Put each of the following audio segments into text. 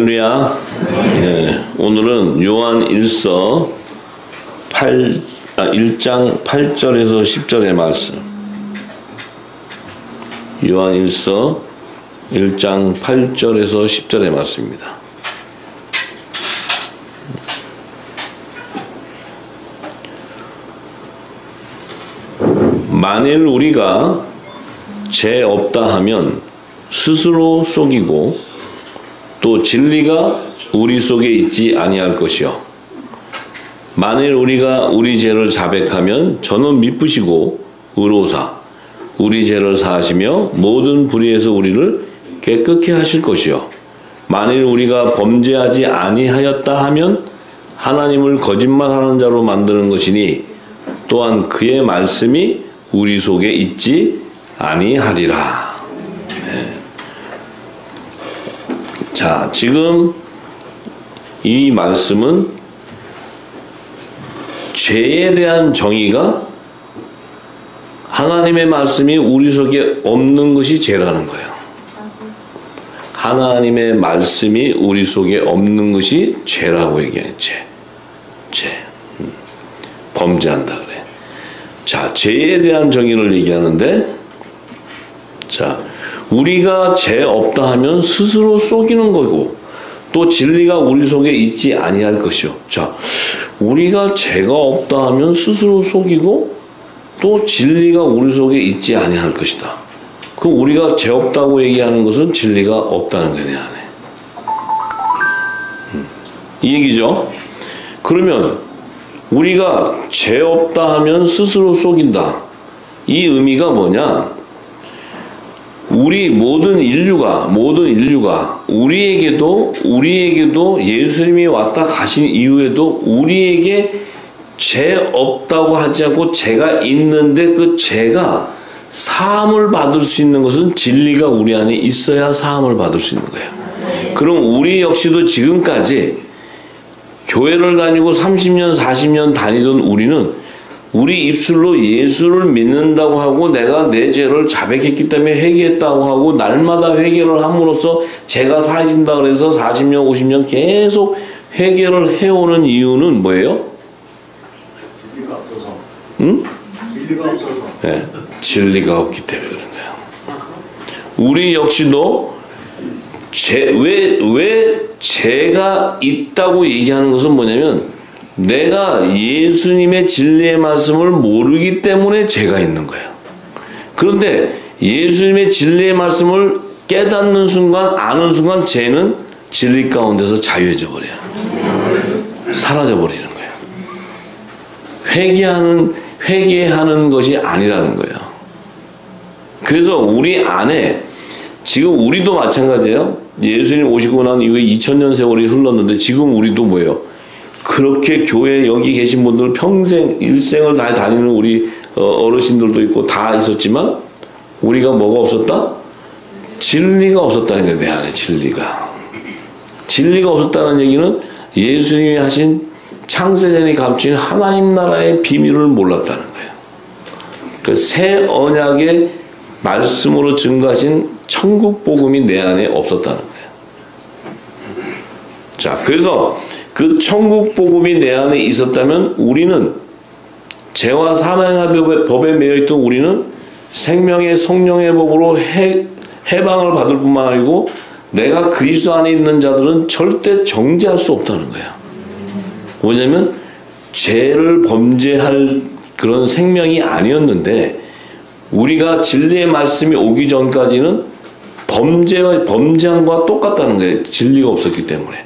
할렐루야. 네, 오늘은 요한 1서 1장 8절에서 10절의 말씀. 요한 1서 1장 8절에서 10절의 말씀입니다. 만일 우리가 죄 없다 하면 스스로 속이고 또 진리가 우리 속에 있지 아니할 것이요. 만일 우리가 우리 죄를 자백하면 저는 미쁘시고 의로사 우리 죄를 사하시며 모든 불의에서 우리를 깨끗게 하실 것이요. 만일 우리가 범죄하지 아니하였다 하면 하나님을 거짓말하는 자로 만드는 것이니 또한 그의 말씀이 우리 속에 있지 아니하리라. 자, 지금 이 말씀은 죄에 대한 정의가 하나님의 말씀이 우리 속에 없는 것이 죄라는 거예요. 하나님의 말씀이 우리 속에 없는 것이 죄라고 얘기해요. 죄. 범죄한다 그래. 자, 죄에 대한 정의를 얘기하는데, 자, 우리가 죄 없다 하면 스스로 속이는 거고 또 진리가 우리 속에 있지 아니할 것이요. 자, 우리가 죄가 없다 하면 스스로 속이고 또 진리가 우리 속에 있지 아니할 것이다. 그럼 우리가 죄 없다고 얘기하는 것은 진리가 없다는 거네, 안에. 이 얘기죠. 그러면 우리가 죄 없다 하면 스스로 속인다. 이 의미가 뭐냐? 우리 모든 인류가 우리에게도 예수님이 왔다 가신 이후에도 우리에게 죄 없다고 하지 않고 죄가 있는데 그 죄가 사함을 받을 수 있는 것은 진리가 우리 안에 있어야 사함을 받을 수 있는 거예요. 그럼 우리 역시도 지금까지 교회를 다니고 30년 40년 다니던 우리는 우리 입술로 예수를 믿는다고 하고 내가 내 죄를 자백했기 때문에 회개했다고 하고 날마다 회개를 함으로써 죄가 사해진다 그래서 40년 50년 계속 회개를 해오는 이유는 뭐예요? 진리가 없어서. 응? 진리가 없어서. 네, 진리가 없기 때문에 그런 거예요. 우리 역시도 왜 죄가 있다고 얘기하는 것은 뭐냐면 내가 예수님의 진리의 말씀을 모르기 때문에 죄가 있는 거예요. 그런데 예수님의 진리의 말씀을 깨닫는 순간, 아는 순간 죄는 진리 가운데서 자유해져 버려요. 사라져 버리는 거예요. 회개하는 것이 아니라는 거예요. 그래서 우리 안에 지금 우리도 마찬가지예요. 예수님 오시고 난 이후에 2000년 세월이 흘렀는데 지금 우리도 뭐예요? 그렇게 교회 여기 계신 분들 평생 일생을 다 다니는 우리 어르신들도 있고 다 있었지만 우리가 뭐가 없었다? 진리가 없었다는 거예요. 내 안에 진리가 없었다는 얘기는 예수님이 하신 창세전에 감추인 하나님 나라의 비밀을 몰랐다는 거예요. 그 새 언약의 말씀으로 증거하신 천국 복음이 내 안에 없었다는 거예요. 자, 그래서 그 천국 복음이 내 안에 있었다면 우리는 죄와 사망의 법에 매여있던 우리는 생명의 성령의 법으로 해방을 받을 뿐만 아니고 내가 그리스도 안에 있는 자들은 절대 정죄할 수 없다는 거야. 왜냐하면 죄를 범죄할 그런 생명이 아니었는데 우리가 진리의 말씀이 오기 전까지는 범죄함과 똑같다는 거예요. 진리가 없었기 때문에.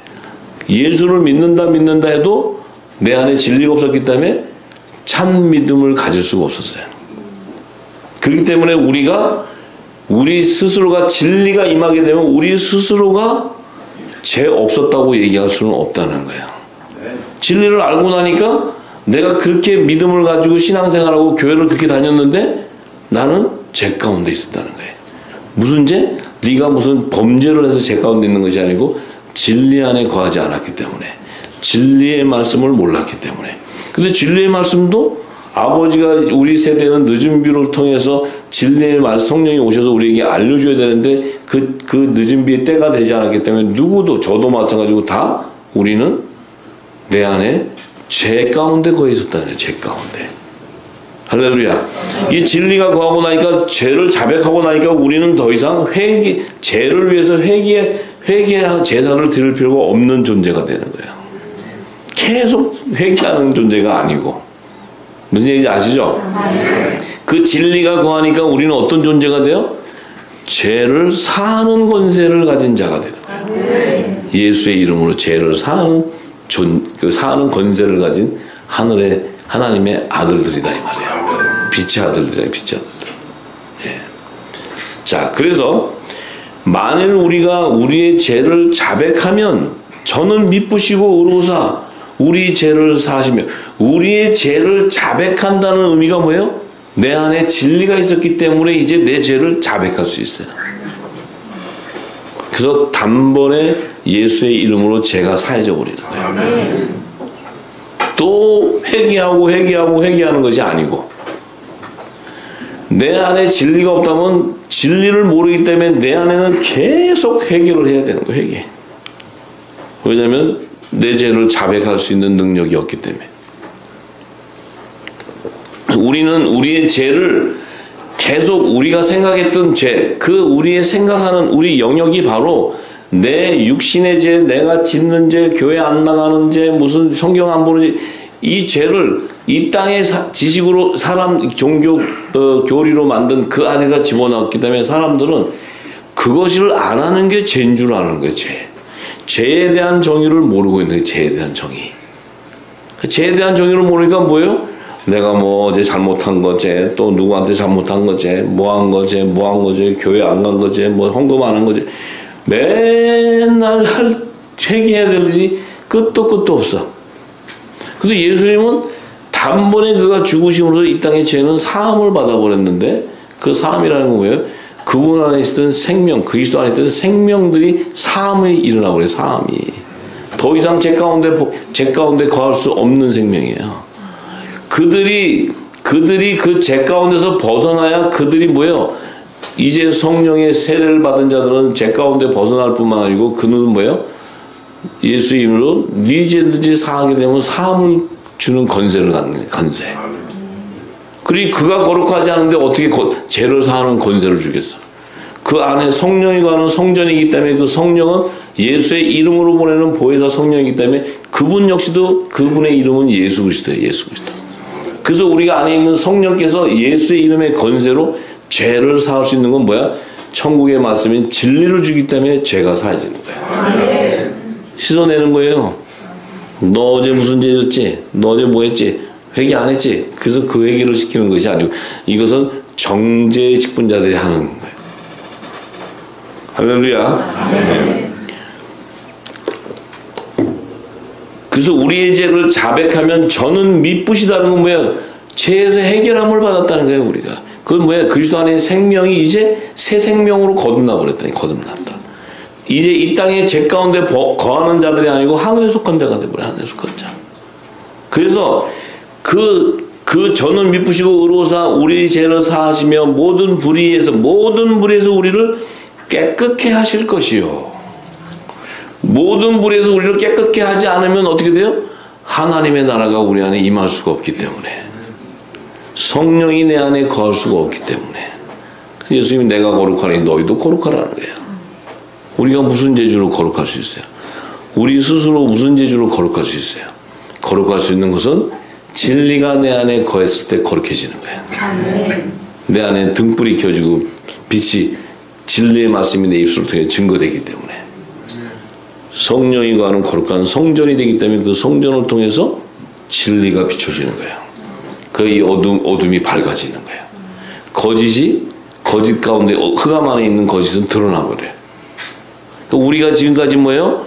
예수를 믿는다 해도 내 안에 진리가 없었기 때문에 참 믿음을 가질 수가 없었어요. 그렇기 때문에 우리 스스로가 진리가 임하게 되면 우리 스스로가 죄 없었다고 얘기할 수는 없다는 거예요. 진리를 알고 나니까 내가 그렇게 믿음을 가지고 신앙생활하고 교회를 그렇게 다녔는데 나는 죄 가운데 있었다는 거예요. 무슨 죄? 네가 무슨 범죄를 해서 죄 가운데 있는 것이 아니고 진리 안에 거하지 않았기 때문에 진리의 말씀을 몰랐기 때문에. 근데 진리의 말씀도 아버지가 우리 세대는 늦은 뷰를 통해서 진리의 말씀 성령이 오셔서 우리에게 알려줘야 되는데 그 그 늦은 비의 때가 되지 않았기 때문에 누구도 저도 마찬가지고 다 우리는 내 안에 죄 가운데 거해 있었다는 거예요. 죄 가운데. 할렐루야. 이 진리가 거하고 나니까 죄를 자백하고 나니까 우리는 더 이상 죄를 위해서 회개하는 제사를 드릴 필요가 없는 존재가 되는 거예요. 계속 회개하는 존재가 아니고. 무슨 얘기인지 아시죠? 그 진리가 거하니까 우리는 어떤 존재가 돼요? 죄를 사하는 권세를 가진 자가 되는 거예요. 예수의 이름으로 죄를 사하는 권세를 가진 하나님의 아들들이다 이 말이에요. 빛의 아들들이에요. 빛의 아들들. 예. 자, 그래서 만일 우리가 우리의 죄를 자백하면 저는 미쁘시고 의로우사 우리 죄를 사하시며, 우리의 죄를 자백한다는 의미가 뭐예요? 내 안에 진리가 있었기 때문에 이제 내 죄를 자백할 수 있어요. 그래서 단번에 예수의 이름으로 죄가 사해져 버리는 거예요. 또 회개하는 것이 아니고, 내 안에 진리가 없다면 진리를 모르기 때문에 내 안에는 계속 회개를 해야 되는 거예요. 회개. 왜냐하면 내 죄를 자백할 수 있는 능력이 없기 때문에. 우리는 우리의 죄를 계속 우리가 생각했던 죄, 그 우리의 생각하는 우리 영역이 바로 내 육신의 죄, 내가 짓는 죄, 교회 안 나가는 죄, 무슨 성경 안 보는 죄, 이 죄를 이 땅의 지식으로 사람 종교 교리로 만든 그 안에다 집어넣었기 때문에 사람들은 그것을 안 하는 게 죄인 줄 아는 거예요. 죄에 대한 정의를 모르고 있는 거예요. 죄에 대한 정의. 죄에 대한 정의를 모르니까 뭐예요? 내가 뭐 어제 잘못한 거지, 또 누구한테 잘못한 거지, 뭐 한 거지, 교회 안 간 거지, 뭐 헌금 안 한 거지, 맨날 회개해야 될 일이 끝도 없어. 근데 예수님은 단번에 그가 죽으심으로 이 땅의 죄는 사함을 받아버렸는데, 그 사함이라는 건 뭐예요? 그분 안에 있던 생명, 그리스도 안에 있던 생명들이 사함이 일어나 버려요. 사함이. 더 이상 죄 가운데 거할 수 없는 생명이에요. 그들이 그 죄 가운데서 벗어나야 그들이 뭐예요? 이제 성령의 세례를 받은 자들은 죄 가운데 벗어날 뿐만 아니고 그는 뭐예요? 예수 이름으로 네 죄든지 사하게 되면 사함을 주는 권세를 갖는 권세. 그리고 그가 거룩하지 않은데 어떻게 죄를 사하는 권세를 주겠어? 그 안에 성령이 가는 성전이기 때문에 그 성령은 예수의 이름으로 보내는 보혜사 성령이기 때문에 그분 역시도 그분의 이름은 예수 그리스도예요. 예수 그리스도. 그래서 우리가 안에 있는 성령께서 예수의 이름의 권세로 죄를 사할 수 있는 건 뭐야? 천국의 말씀인 진리를 주기 때문에 죄가 사해지는 거야. 씻어내는 거예요. 너 어제 무슨 죄 졌지? 너 어제 뭐 했지? 회개 안 했지? 그래서 그 회개를 시키는 것이 아니고 이것은 정죄의 직분자들이 하는 거예요. 할렐루야. 네. 그래서 우리의 죄를 자백하면 저는 미쁘시다는 건 뭐예요? 죄에서 해결함을 받았다는 거예요. 우리가. 그건 뭐예요? 그리스도 안에 생명이 이제 새 생명으로 거듭나 버렸다. 거듭났다. 이제 이 땅에 죄 가운데 거하는 자들이 아니고 하늘에 속한 자가 되버려요. 하늘에 속한 자. 그래서 그 저는 미쁘시고 의로우사 우리 죄를 사하시며 모든 불의에서 우리를 깨끗게 하실 것이요. 모든 불의에서 우리를 깨끗게 하지 않으면 어떻게 돼요? 하나님의 나라가 우리 안에 임할 수가 없기 때문에, 성령이 내 안에 거할 수가 없기 때문에 예수님이 내가 거룩하니 너희도 거룩하라는 거예요. 우리가 무슨 재주로 거룩할 수 있어요? 우리 스스로 무슨 재주로 거룩할 수 있어요? 거룩할 수 있는 것은 진리가 내 안에 거했을 때 거룩해지는 거예요. 내 안에 등불이 켜지고 빛이 진리의 말씀이 내 입술을 통해 증거되기 때문에, 성령이 거하는 거룩한 성전이 되기 때문에 그 성전을 통해서 진리가 비춰지는 거예요. 그 어둠이 밝아지는 거예요. 거짓 가운데 흑암 안에 있는 거짓은 드러나 버려요. 그러니까 우리가 지금까지 뭐예요?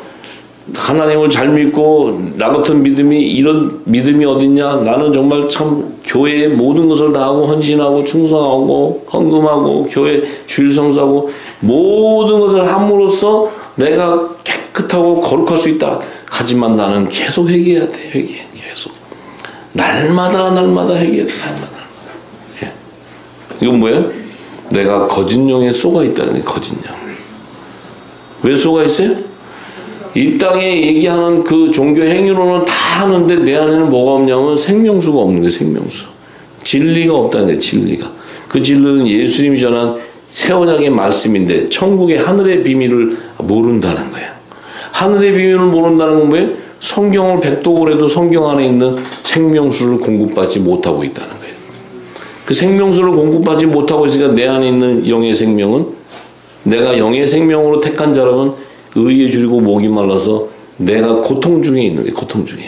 하나님을 잘 믿고 나 같은 이런 믿음이 어딨냐? 나는 정말 참 교회의 모든 것을 다 하고 헌신하고 충성하고 헌금하고 교회 주일 성수하고 모든 것을 함으로써 내가 깨끗하고 거룩할 수 있다. 하지만 나는 계속 회개해야 돼. 계속. 날마다 회개해야 돼. 날마다. 예. 이건 뭐예요? 내가 거짓 영에 쏘가 있다는 게 거짓 영. 왜 쏘가 있어요? 이 땅에 얘기하는 그 종교 행위로는 다 하는데 내 안에는 뭐가 없냐면 생명수가 없는 거예요. 생명수. 진리가 없다는 거예요. 진리가. 그 진리는 예수님이 전한 새 언약의 말씀인데 천국의 하늘의 비밀을 모른다는 거예요. 하늘의 비밀을 모른다는 건 뭐예요? 성경을 백독을 해도 성경 안에 있는 생명수를 공급받지 못하고 있다는 거예요. 그 생명수를 공급받지 못하고 있으니까 내 안에 있는 영의 생명은 내가 영의 생명으로 택한 자라면 의에 줄이고 목이 말라서 내가 고통 중에 있는 거예요. 고통 중에.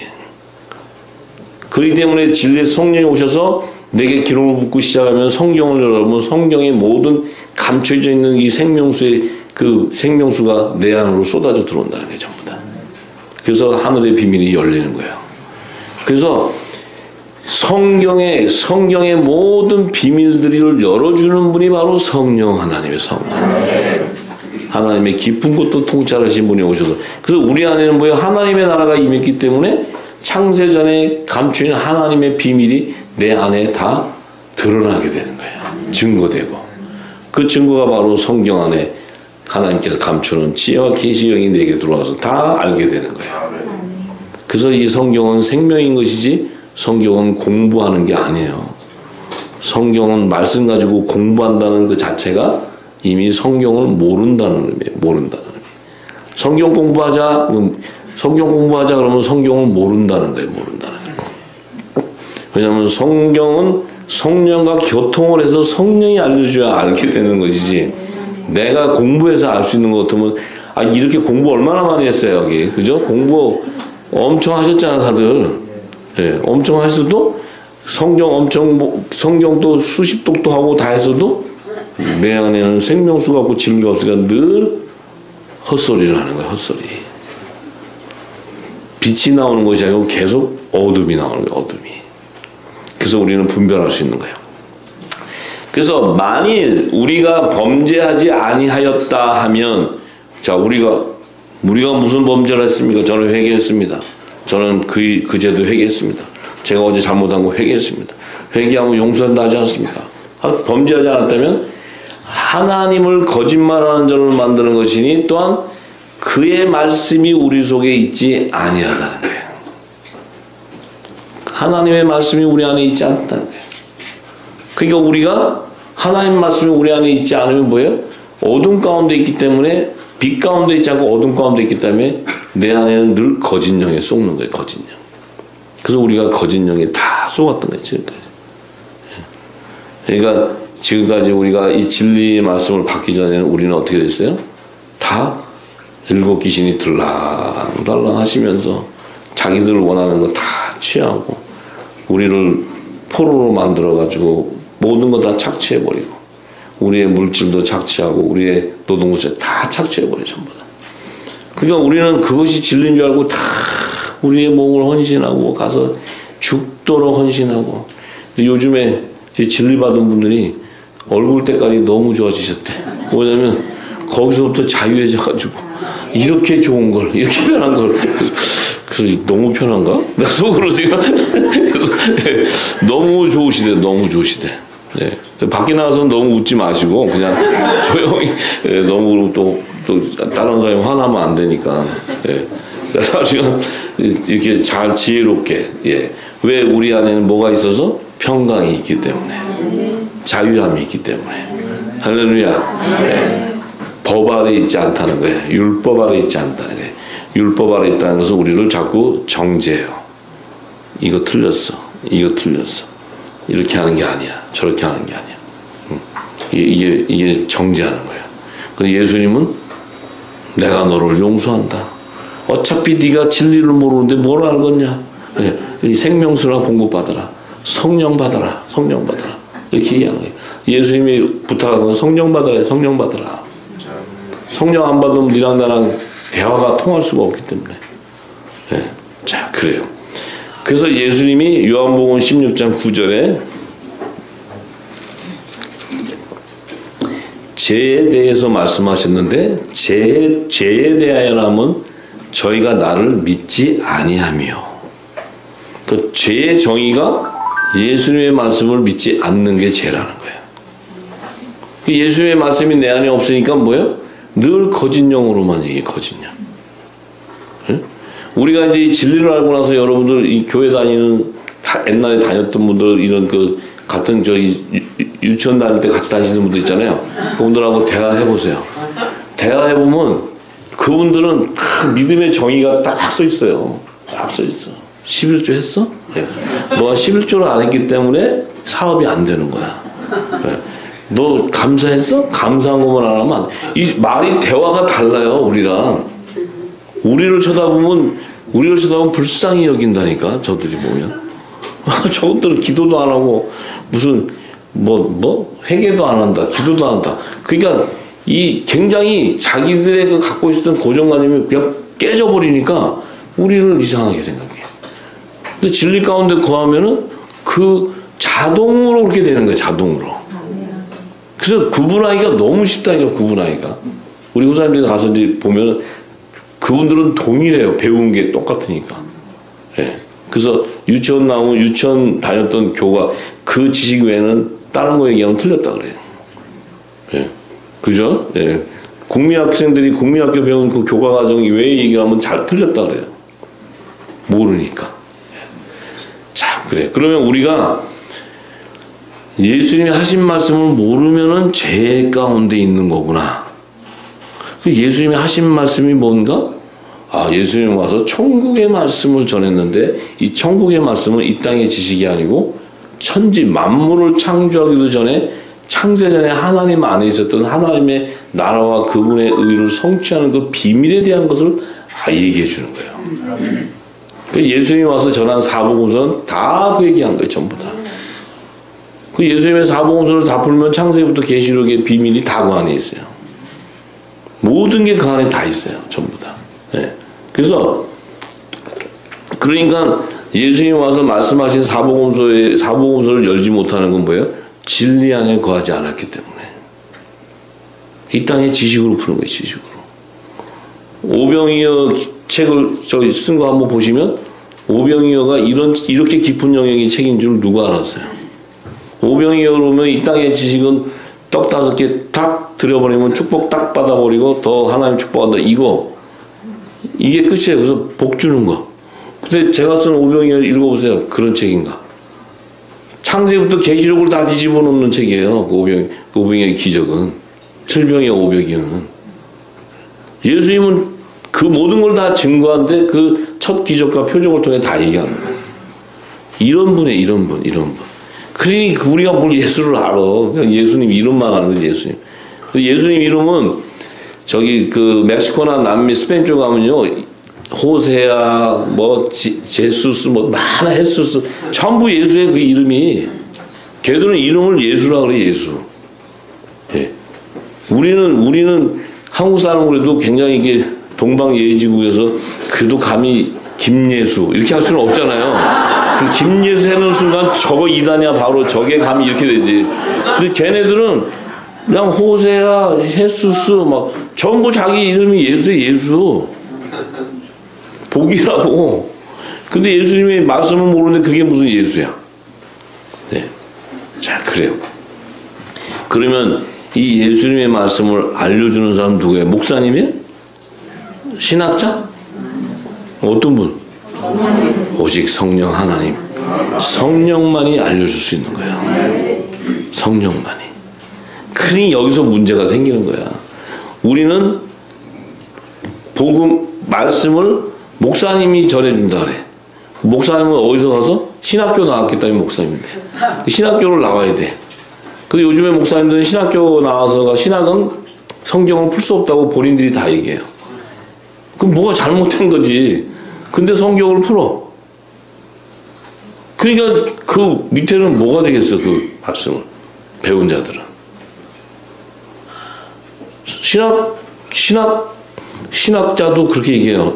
그렇기 때문에 진리의 성령이 오셔서 내게 기록을 붓고 시작하면 성경을 열어보면 성경의 모든 감춰져 있는 이 생명수의 그 생명수가 내 안으로 쏟아져 들어온다는 게 전부 다. 그래서 하늘의 비밀이 열리는 거예요. 그래서 성경의 모든 비밀들을 열어주는 분이 바로 성령 하나님의 성령. 하나님의 깊은 곳도 통찰하신 분이 오셔서 그래서 우리 안에는 뭐예요? 하나님의 나라가 임했기 때문에 창세전에 감추인 하나님의 비밀이 내 안에 다 드러나게 되는 거예요. 증거되고 그 증거가 바로 성경 안에 하나님께서 감추는 지혜와 계시의 영이 내게 들어와서 다 알게 되는 거예요. 그래서 이 성경은 생명인 것이지 성경은 공부하는 게 아니에요. 성경은 말씀 가지고 공부한다는 그 자체가 이미 성경을 모른다는 의미예요. 모른다는 의미. 성경 공부하자 그러면 성경을 모른다는 거예요. 모른다는 거예요. 왜냐하면 성경은 성령과 교통을 해서 성령이 알려줘야 알게 되는 것이지 내가 공부해서 알 수 있는 것 같으면 이렇게 공부 얼마나 많이 했어요. 여기 그죠? 공부 엄청 하셨잖아 다들. 예, 엄청 하셔도 성경도 수십 독도 하고 다 했어도 내 안에는 생명수가 없고 진리가 없으니까 늘 헛소리를 하는 거예요. 헛소리. 빛이 나오는 것이 아니고 계속 어둠이 나오는 거예요. 어둠이. 그래서 우리는 분별할 수 있는 거예요. 그래서 만일 우리가 범죄하지 아니하였다 하면 자 우리가 무슨 범죄를 했습니까? 저는 회개했습니다. 저는 그제도 회개했습니다. 제가 어제 잘못한 거 회개했습니다. 회개하면 용서한다 하지 않습니까? 범죄하지 않았다면 하나님을 거짓말하는 자로 만드는 것이니 또한 그의 말씀이 우리 속에 있지 아니하다는 거예요. 하나님의 말씀이 우리 안에 있지 않다는 거예요. 그러니까 우리가 하나님 말씀이 우리 안에 있지 않으면 뭐예요? 어둠 가운데 있기 때문에 빛 가운데 있지 않고 어둠 가운데 있기 때문에 내 안에는 늘 거짓 영에 속는 거예요. 거짓 영. 그래서 우리가 거짓 영에 다 속았던 거예요. 지금까지. 그러니까 지금까지 우리가 이 진리의 말씀을 받기 전에는 우리는 어떻게 됐어요? 다 일곱 귀신이 들랑달랑 하시면서 자기들 원하는 거 다 취하고 우리를 포로로 만들어가지고 모든 거 다 착취해버리고 우리의 물질도 착취하고 우리의 노동부터 다 착취해버려요. 전부 다. 그러니까 우리는 그것이 진리인 줄 알고 다 우리의 몸을 헌신하고 가서 죽도록 헌신하고 요즘에 진리 받은 분들이 얼굴 때깔이 너무 좋아지셨대. 뭐냐면 거기서부터 자유해져가지고 이렇게 좋은 걸 이렇게 편한 걸 그래서 너무 편한가? 나 속으로 지금 그래서 너무 좋으시대. 너무 좋으시대. 네. 밖에 나가서는 너무 웃지 마시고 그냥 조용히 너무 또 다른 사람이 화나면 안 되니까 사실 이렇게 잘 지혜롭게 왜 우리 안에는 뭐가 있어서 평강이 있기 때문에 자유함이 있기 때문에 할렐루야. 법 아래 있지 않다는 거예요. 율법 아래 있지 않다는 거예요. 율법 아래 있다는 것은 우리를 자꾸 정죄해요. 이거 틀렸어. 이거 틀렸어. 이렇게 하는 게 아니야. 저렇게 하는 게 아니야. 이게 정죄하는 거예요. 근데 예수님은 내가 너를 용서한다. 어차피 네가 진리를 모르는데 뭘 알겠냐. 이 생명수나 공급받아라. 성령 받아라. 성령 받아라. 이렇게 얘기하는 거예요. 예수님이 부탁하는 건 성령 받아라. 성령 받아라. 성령 안 받으면 니랑 나랑 대화가 통할 수가 없기 때문에. 자, 그래요. 그래서 예수님이 요한복음 16장 9절에 죄에 대해서 말씀하셨는데 죄에 대하여라면 저희가 나를 믿지 아니하며 그 죄의 정의가 예수님의 말씀을 믿지 않는 게 죄라는 거예요. 예수님의 말씀이 내 안에 없으니까 뭐예요? 늘 거짓령으로만 얘기해, 거짓령. 예? 우리가 이제 이 진리를 알고 나서 여러분들 이 교회 다니는 옛날에 다녔던 분들 이런 같은 저희 유치원 다닐 때 같이 다니시는 분들 있잖아요. 그분들하고 대화해 보세요. 대화해 보면 그분들은 믿음의 정의가 딱 써 있어요. 딱 써 있어. 11조 했어? 네. 너가 11조를 안 했기 때문에 사업이 안 되는 거야. 네. 너 감사했어? 감사한 것만 안 하면 이 말이 대화가 달라요. 우리를 쳐다보면 불쌍히 여긴다니까. 저들이 보면 저것들은 기도도 안 하고 무슨 회개도 안 한다. 기도도 안 한다. 그러니까 이 굉장히 자기들의 그 갖고 있었던 고정관념이 그냥 깨져버리니까 우리를 이상하게 생각해. 근데 진리 가운데 거하면은 그 자동으로 그렇게 되는 거예요. 자동으로. 그래서 구분하기가 너무 쉽다니까. 구분하기가. 우리 후사님들 가서 이제 보면 그분들은 동일해요. 배운 게 똑같으니까. 예. 그래서 유치원 다녔던 교가 그 지식 외에는 다른 거 얘기하면 틀렸다 그래요. 예. 그죠? 예. 국민학생들이 국민학교 배운 그 교과 과정 외에 얘기하면 잘 틀렸다 그래요. 모르니까. 예. 자, 그래. 그러면 우리가 예수님이 하신 말씀을 모르면은 죄 가운데 있는 거구나. 예수님이 하신 말씀이 뭔가? 예수님이 와서 천국의 말씀을 전했는데 이 천국의 말씀은 이 땅의 지식이 아니고 천지 만물을 창조하기도 전에 창세 전에 하나님 안에 있었던 하나님의 나라와 그분의 의를 성취하는 그 비밀에 대한 것을 얘기해 주는 거예요. 예수님이 와서 전한 사복음서는 다 그 얘기한 거예요. 전부 다. 그 예수님의 사복음서를 다 풀면 창세부터 계시록의 비밀이 다 그 안에 있어요. 모든 게 그 안에 다 있어요. 전부 다. 네. 그래서 그러니까 예수님이 와서 말씀하신 사복음서를 열지 못하는 건 뭐예요? 진리 안에 거하지 않았기 때문에. 이 땅의 지식으로 푸는 거예요. 지식으로. 오병이어 책을 쓴 거 한번 보시면 오병이어가 이렇게 깊은 영역의 책인 줄 누가 알았어요? 오병이어 그러면 이 땅의 지식은 떡 5개 탁 들여버리면 축복 딱 받아버리고 더 하나님 축복한다. 이게 끝이에요. 그래서 복 주는 거. 근데 제가 쓴 오병이어 읽어보세요. 그런 책인가? 창세부터 계시록을 다 뒤집어 놓는 책이에요. 오병이어의 기적은. 칠병이어 오병이어는. 예수님은 그 모든 걸 다 증거한데 그 첫 기적과 표적을 통해 다 얘기하는 거예요. 이런 분. 그러니 우리가 뭘 예수를 알아. 그냥 예수님 이름만 아는 거지, 예수님. 예수님 이름은 저기 멕시코나 남미 스페인 쪽 가면요. 호세아, 제수스, 많아, 헤수스. 전부 예수의 그 이름이. 걔들은 이름을 예수라 그래, 예수. 예. 우리는 한국 사람 그래도 굉장히 이게 동방예지국에서 그래도 감히 김예수 이렇게 할 수는 없잖아요. 그 김예수 하는 순간 저거 이단이야 바로 저게 감히 이렇게 되지. 근데 걔네들은 그냥 호세아, 헤수스 전부 자기 이름이 예수의 예수. 복이라고. 근데 예수님의 말씀을 모르는데 그게 무슨 예수야. 네. 자, 그래요. 그러면 이 예수님의 말씀을 알려주는 사람 누구예요? 목사님이에요? 신학자? 어떤 분? 오직 성령 하나님. 성령만이 알려줄 수 있는 거예요. 성령만이. 그러니 여기서 문제가 생기는 거야. 우리는 말씀을 목사님이 전해준다 그래. 목사님은 어디서 가서? 신학교 나왔기 때문에 목사님인데. 신학교를 나와야 돼. 근데 요즘에 목사님들은 신학교 나와서가 신학은 성경을 풀 수 없다고 본인들이 다 얘기해요. 그럼 뭐가 잘못된 거지. 근데 성경을 풀어. 그러니까 그 밑에는 뭐가 되겠어, 그 말씀을. 배운 자들은. 신학자도 그렇게 얘기해요.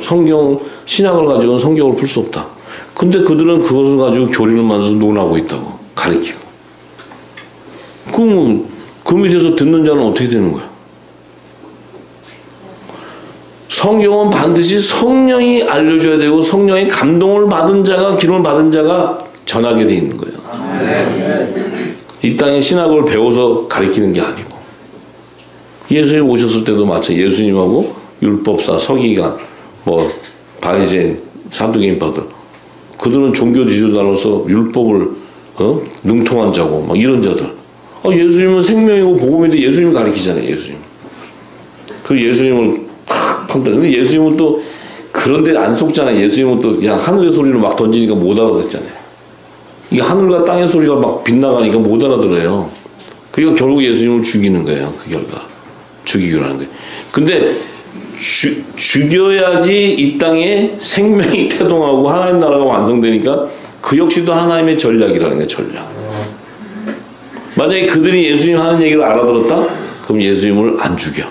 신학을 가지고는 성경을 풀 수 없다. 근데 그들은 그것을 가지고 교리를 만들어서 논하고 있다고. 가르치고. 그럼 그 밑에서 듣는 자는 어떻게 되는 거야? 성경은 반드시 성령이 알려줘야 되고 성령의 감동을 받은 자가 기름을 받은 자가 전하게 돼 있는 거예요. 이 땅에 신학을 배워서 가르치는 게 아니고. 예수님 오셨을 때도 마찬가지. 예수님하고 율법사, 서기관, 뭐 바리새인, 사두개인파들, 그들은 종교 지도자로서 율법을 능통한 자고 막 이런 자들. 예수님은 생명이고 복음인데 예수님이 가르치잖아요. 예수님. 그 예수님을 탁 한다. 근데 예수님은 또 그런데 안 속잖아요. 예수님은 또 그냥 하늘의 소리를 막 던지니까 못 알아듣잖아요. 이게 하늘과 땅의 소리가 막 빗나가니까 못 알아들어요. 그러니까 결국 예수님을 죽이는 거예요. 그 결과. 죽이기로 하는 거예요. 근데 죽여야지 이 땅에 생명이 태동하고 하나님 나라가 완성되니까 그 역시도 하나님의 전략이라는 거예요. 전략. 만약에 그들이 예수님 하는 얘기를 알아들었다? 그럼 예수님을 안 죽여.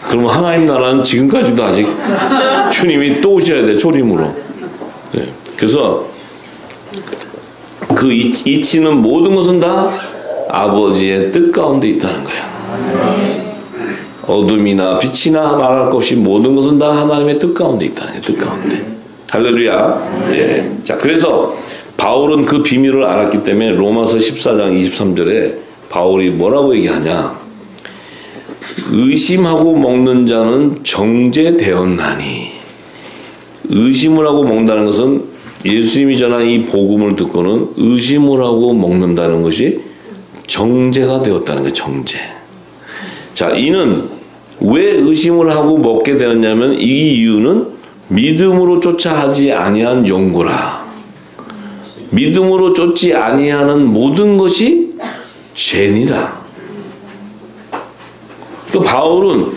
그러면 하나님 나라는 지금까지도 아직 주님이 또 오셔야 돼. 초림으로. 네. 그래서 그 이치는 모든 것은 다 아버지의 뜻 가운데 있다는 거예요. 어둠이나 빛이나 말할 것이 모든 것은 다 하나님의 뜻 가운데 있다는 거예요. 뜻 가운데. 할렐루야. 예. 자, 그래서 바울은 그 비밀을 알았기 때문에 로마서 14장 23절에 바울이 뭐라고 얘기하냐. 의심하고 먹는 자는 정죄되었나니. 의심을 하고 먹는다는 것은 예수님이 전한 이 복음을 듣고는 의심을 하고 먹는다는 것이 정죄가 되었다는 거예요. 정죄. 자, 이는 왜 의심을 하고 먹게 되었냐면 이 이유는 믿음으로 쫓아 하지 아니한 용고라. 믿음으로 쫓지 아니하는 모든 것이 죄니라. 또 바울은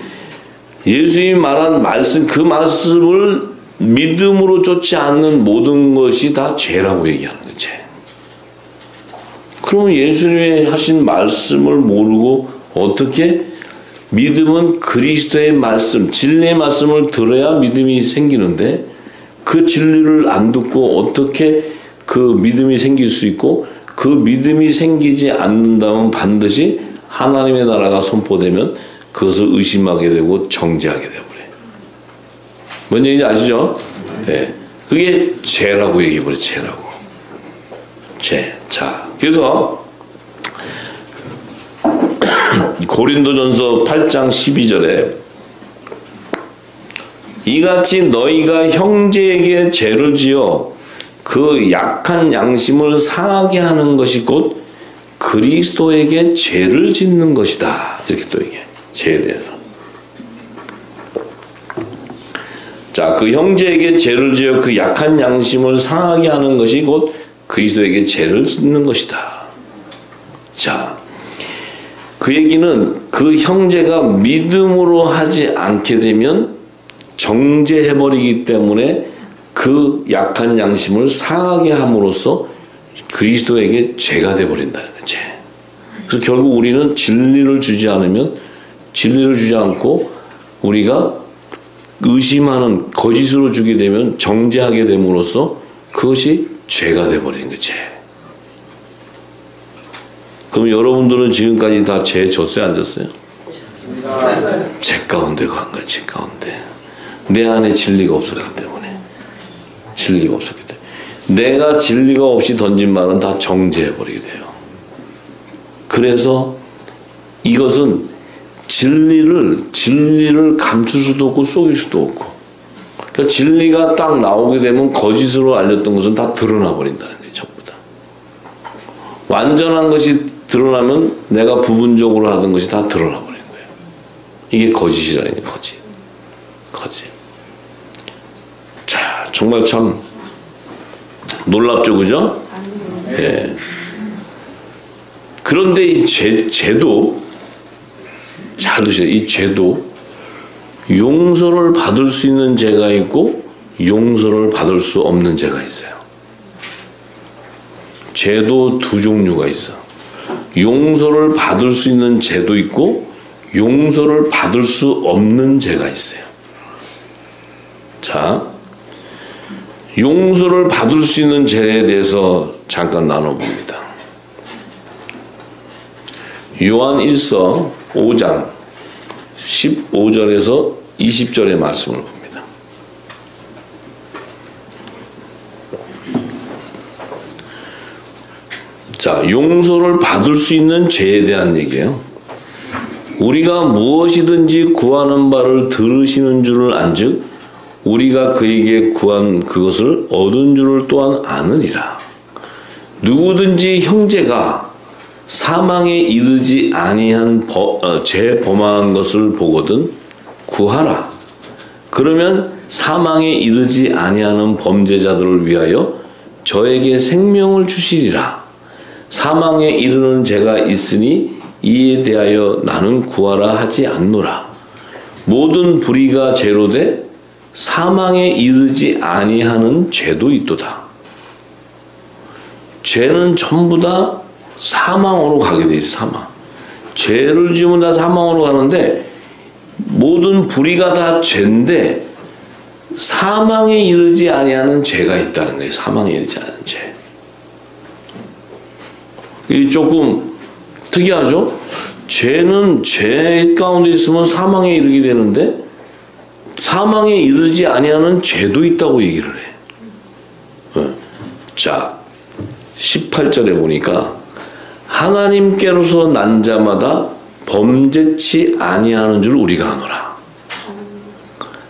예수님이 말한 말씀, 그 말씀을 믿음으로 쫓지 않는 모든 것이 다 죄라고 얘기하는 거예요. 죄. 그러면 예수님이 하신 말씀을 모르고 어떻게 믿음은 그리스도의 말씀, 진리의 말씀을 들어야 믿음이 생기는데 그 진리를 안 듣고 어떻게 그 믿음이 생길 수 있고 그 믿음이 생기지 않는다면 반드시 하나님의 나라가 선포되면 그것을 의심하게 되고 정죄하게 되어버려요. 뭔 얘기인지 아시죠? 네. 그게 죄라고 얘기해버려요. 죄라고. 죄. 자, 그래서 고린도전서 8장 12절에 이같이 너희가 형제에게 죄를 지어 그 약한 양심을 상하게 하는 것이 곧 그리스도에게 죄를 짓는 것이다. 이렇게 또 얘기해. 죄에 대해서. 자, 그 형제에게 죄를 지어 그 약한 양심을 상하게 하는 것이 곧 그리스도에게 죄를 짓는 것이다. 자, 그 얘기는 그 형제가 믿음으로 하지 않게 되면 정죄해버리기 때문에 그 약한 양심을 상하게 함으로써 그리스도에게 죄가 되어버린다는 거예요. 죄. 그래서 결국 우리는 진리를 주지 않으면, 진리를 주지 않고 우리가 의심하는, 거짓으로 주게 되면 정죄하게 됨으로써 그것이 죄가 되어버리는 거예요. 죄. 그럼 여러분들은 지금까지 다 죄 졌어요? 안 졌어요? 죄 가운데 간 거야. 죄 가운데. 내 안에 진리가 없었기 때문에. 진리가 없었기 때문에. 내가 진리가 없이 던진 말은 다 정죄해버리게 돼요. 그래서 이것은 진리를 감출 수도 없고 속일 수도 없고. 그러니까 진리가 딱 나오게 되면 거짓으로 알렸던 것은 다 드러나 버린다는 거예요. 전부 다. 완전한 것이 드러나면 내가 부분적으로 하던 것이 다 드러나 버리는 거예요. 이게 거짓이라는 거예요. 거짓. 거짓. 자, 정말 참 놀랍죠, 그죠? 예. 그런데 이 죄도 잘 드세요. 이 죄도 용서를 받을 수 있는 죄가 있고 용서를 받을 수 없는 죄가 있어요. 죄도 두 종류가 있어. 용서를 받을 수 있는 죄도 있고 용서를 받을 수 없는 죄가 있어요. 자, 용서를 받을 수 있는 죄에 대해서 잠깐 나눠봅니다. 요한 1서 5장 15절에서 20절의 말씀을 봅니다. 자, 용서를 받을 수 있는 죄에 대한 얘기예요. 우리가 무엇이든지 구하는 바를 들으시는 줄을 안즉 우리가 그에게 구한 그것을 얻은 줄을 또한 아느니라. 누구든지 형제가 사망에 이르지 아니한 죄 범한 것을 보거든 구하라. 그러면 사망에 이르지 아니하는 범죄자들을 위하여 저에게 생명을 주시리라. 사망에 이르는 죄가 있으니 이에 대하여 나는 구하라 하지 않노라. 모든 불의가 죄로 돼 사망에 이르지 아니하는 죄도 있도다. 죄는 전부 다 사망으로 가게 돼 있어. 사망. 죄를 지으면 다 사망으로 가는데 모든 불의가 다 죄인데 사망에 이르지 아니하는 죄가 있다는 거예요. 사망에 이르지 않은 죄. 이게 조금 특이하죠? 죄는 죄 가운데 있으면 사망에 이르게 되는데 사망에 이르지 아니하는 죄도 있다고 얘기를 해. 자, 18절에 보니까 하나님께로서 난 자마다 범죄치 아니하는 줄 우리가 아노라.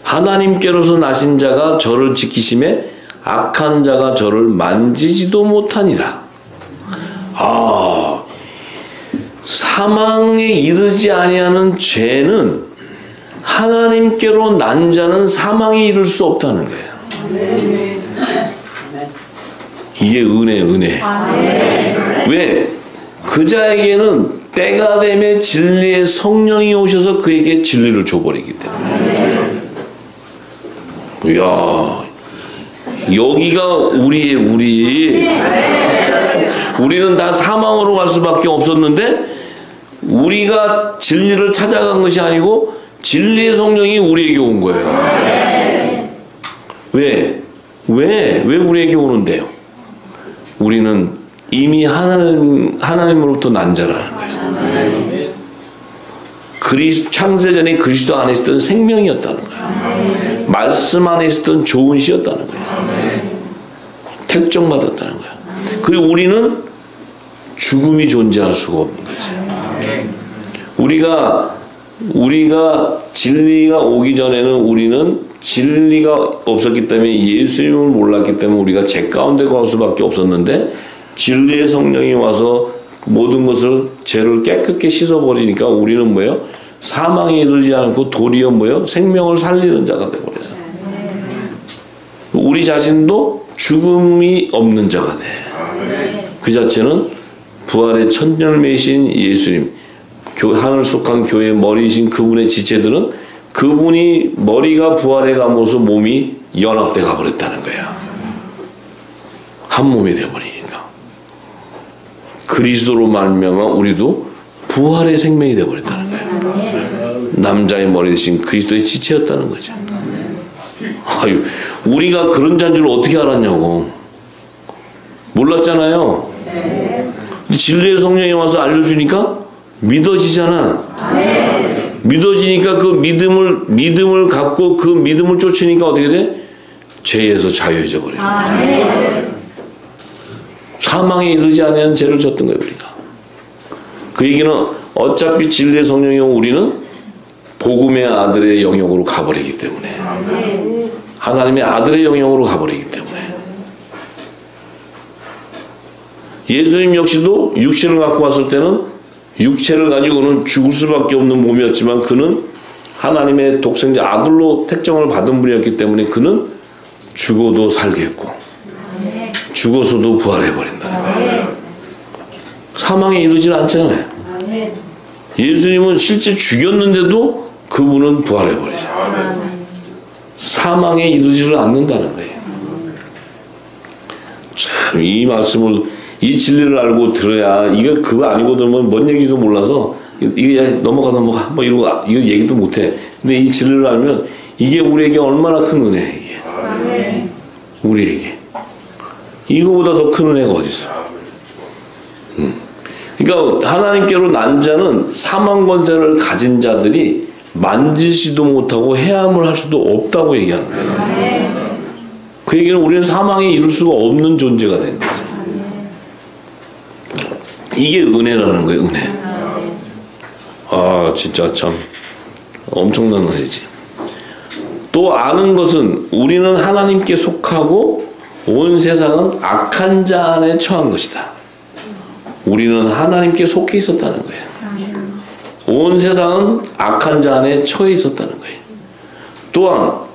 하나님께로서 나신 자가 저를 지키심에 악한 자가 저를 만지지도 못하니라. 사망에 이르지 아니하는 죄는 하나님께로 난 자는 사망에 이를 수 없다는 거예요. 이게 은혜. 왜? 그 자에게는 때가 되면 진리의 성령이 오셔서 그에게 진리를 줘버리기 때문에. 이야, 여기가 우리는 다 사망으로 갈 수밖에 없었는데 우리가 진리를 찾아간 것이 아니고 진리의 성령이 우리에게 온 거예요. 왜 우리에게 오는데요? 우리는 이미 하나님으로부터 난 자라는 거예요. 창세전에 그리스도 안에 있었던 생명이었다는 거예요. 말씀 안에 있었던 좋은 시였다는 거예요. 택정받았다는 거예요. 그리고 우리는 죽음이 존재할 수가 없는 거죠. 우리가 진리가 오기 전에는 우리는 진리가 없었기 때문에 예수님을 몰랐기 때문에 우리가 죄 가운데 갈 수밖에 없었는데 진리의 성령이 와서 모든 것을 죄를 깨끗게 씻어버리니까 우리는 뭐예요? 사망에 이르지 않고 도리어 뭐예요? 생명을 살리는 자가 되버려서 우리 자신도 죽음이 없는 자가 돼. 그 자체는 부활의 첫 열매이신 예수님, 하늘 속한 교회의 머리이신 그분의 지체들은 그분이 머리가 부활해 가면서 몸이 연합돼 가버렸다는 거야. 한 몸이 되어버리니까. 그리스도로 말미암아 우리도 부활의 생명이 되어버렸다는 거야. 남자의 머리이신 그리스도의 지체였다는 거죠. 아유, 우리가 그런 자인 줄 어떻게 알았냐고. 몰랐잖아요. 진리의 성령이 와서 알려주니까 믿어지잖아. 믿어지니까 그 믿음을 갖고 그 믿음을 쫓으니까 어떻게 돼? 죄에서 자유해져 버려요. 사망에 이르지 않은 죄를 졌던 거예요, 우리가. 그 얘기는 어차피 진리의 성령이 오면 우리는 복음의 아들의 영역으로 가버리기 때문에. 하나님의 아들의 영역으로 가버리기 때문에. 예수님 역시도 육체를 갖고 왔을 때는 육체를 가지고는 죽을 수밖에 없는 몸이었지만 그는 하나님의 독생자 아들로 택정을 받은 분이었기 때문에 그는 죽어도 살겠고 죽어서도 부활해버린다는 거예요. 사망에 이르지는 않잖아요. 예수님은 실제 죽였는데도 그분은 부활해버리죠. 사망에 이르지를 않는다는 거예요. 참, 이 말씀을, 이 진리를 알고 들어야, 이거 그거 아니고 들으면 뭔 얘기도 몰라서, 이게 넘어가, 뭐 이거 얘기도 못해. 근데 이 진리를 알면, 이게 우리에게 얼마나 큰 은혜야, 이게. 우리에게. 이거보다 더 큰 은혜가 어딨어. 그러니까 하나님께로 난 자는 사망 권세를 가진 자들이 만지지도 못하고 해함을 할 수도 없다고 얘기하는 거예요. 그 얘기는 우리는 사망에 이룰 수가 없는 존재가 된 거죠. 이게 은혜라는 거예요, 은혜. 진짜 참 엄청난 은혜지. 또 아는 것은 우리는 하나님께 속하고 온 세상은 악한 자 안에 처한 것이다. 우리는 하나님께 속해 있었다는 거예요. 온 세상은 악한 자 안에 처해 있었다는 거예요.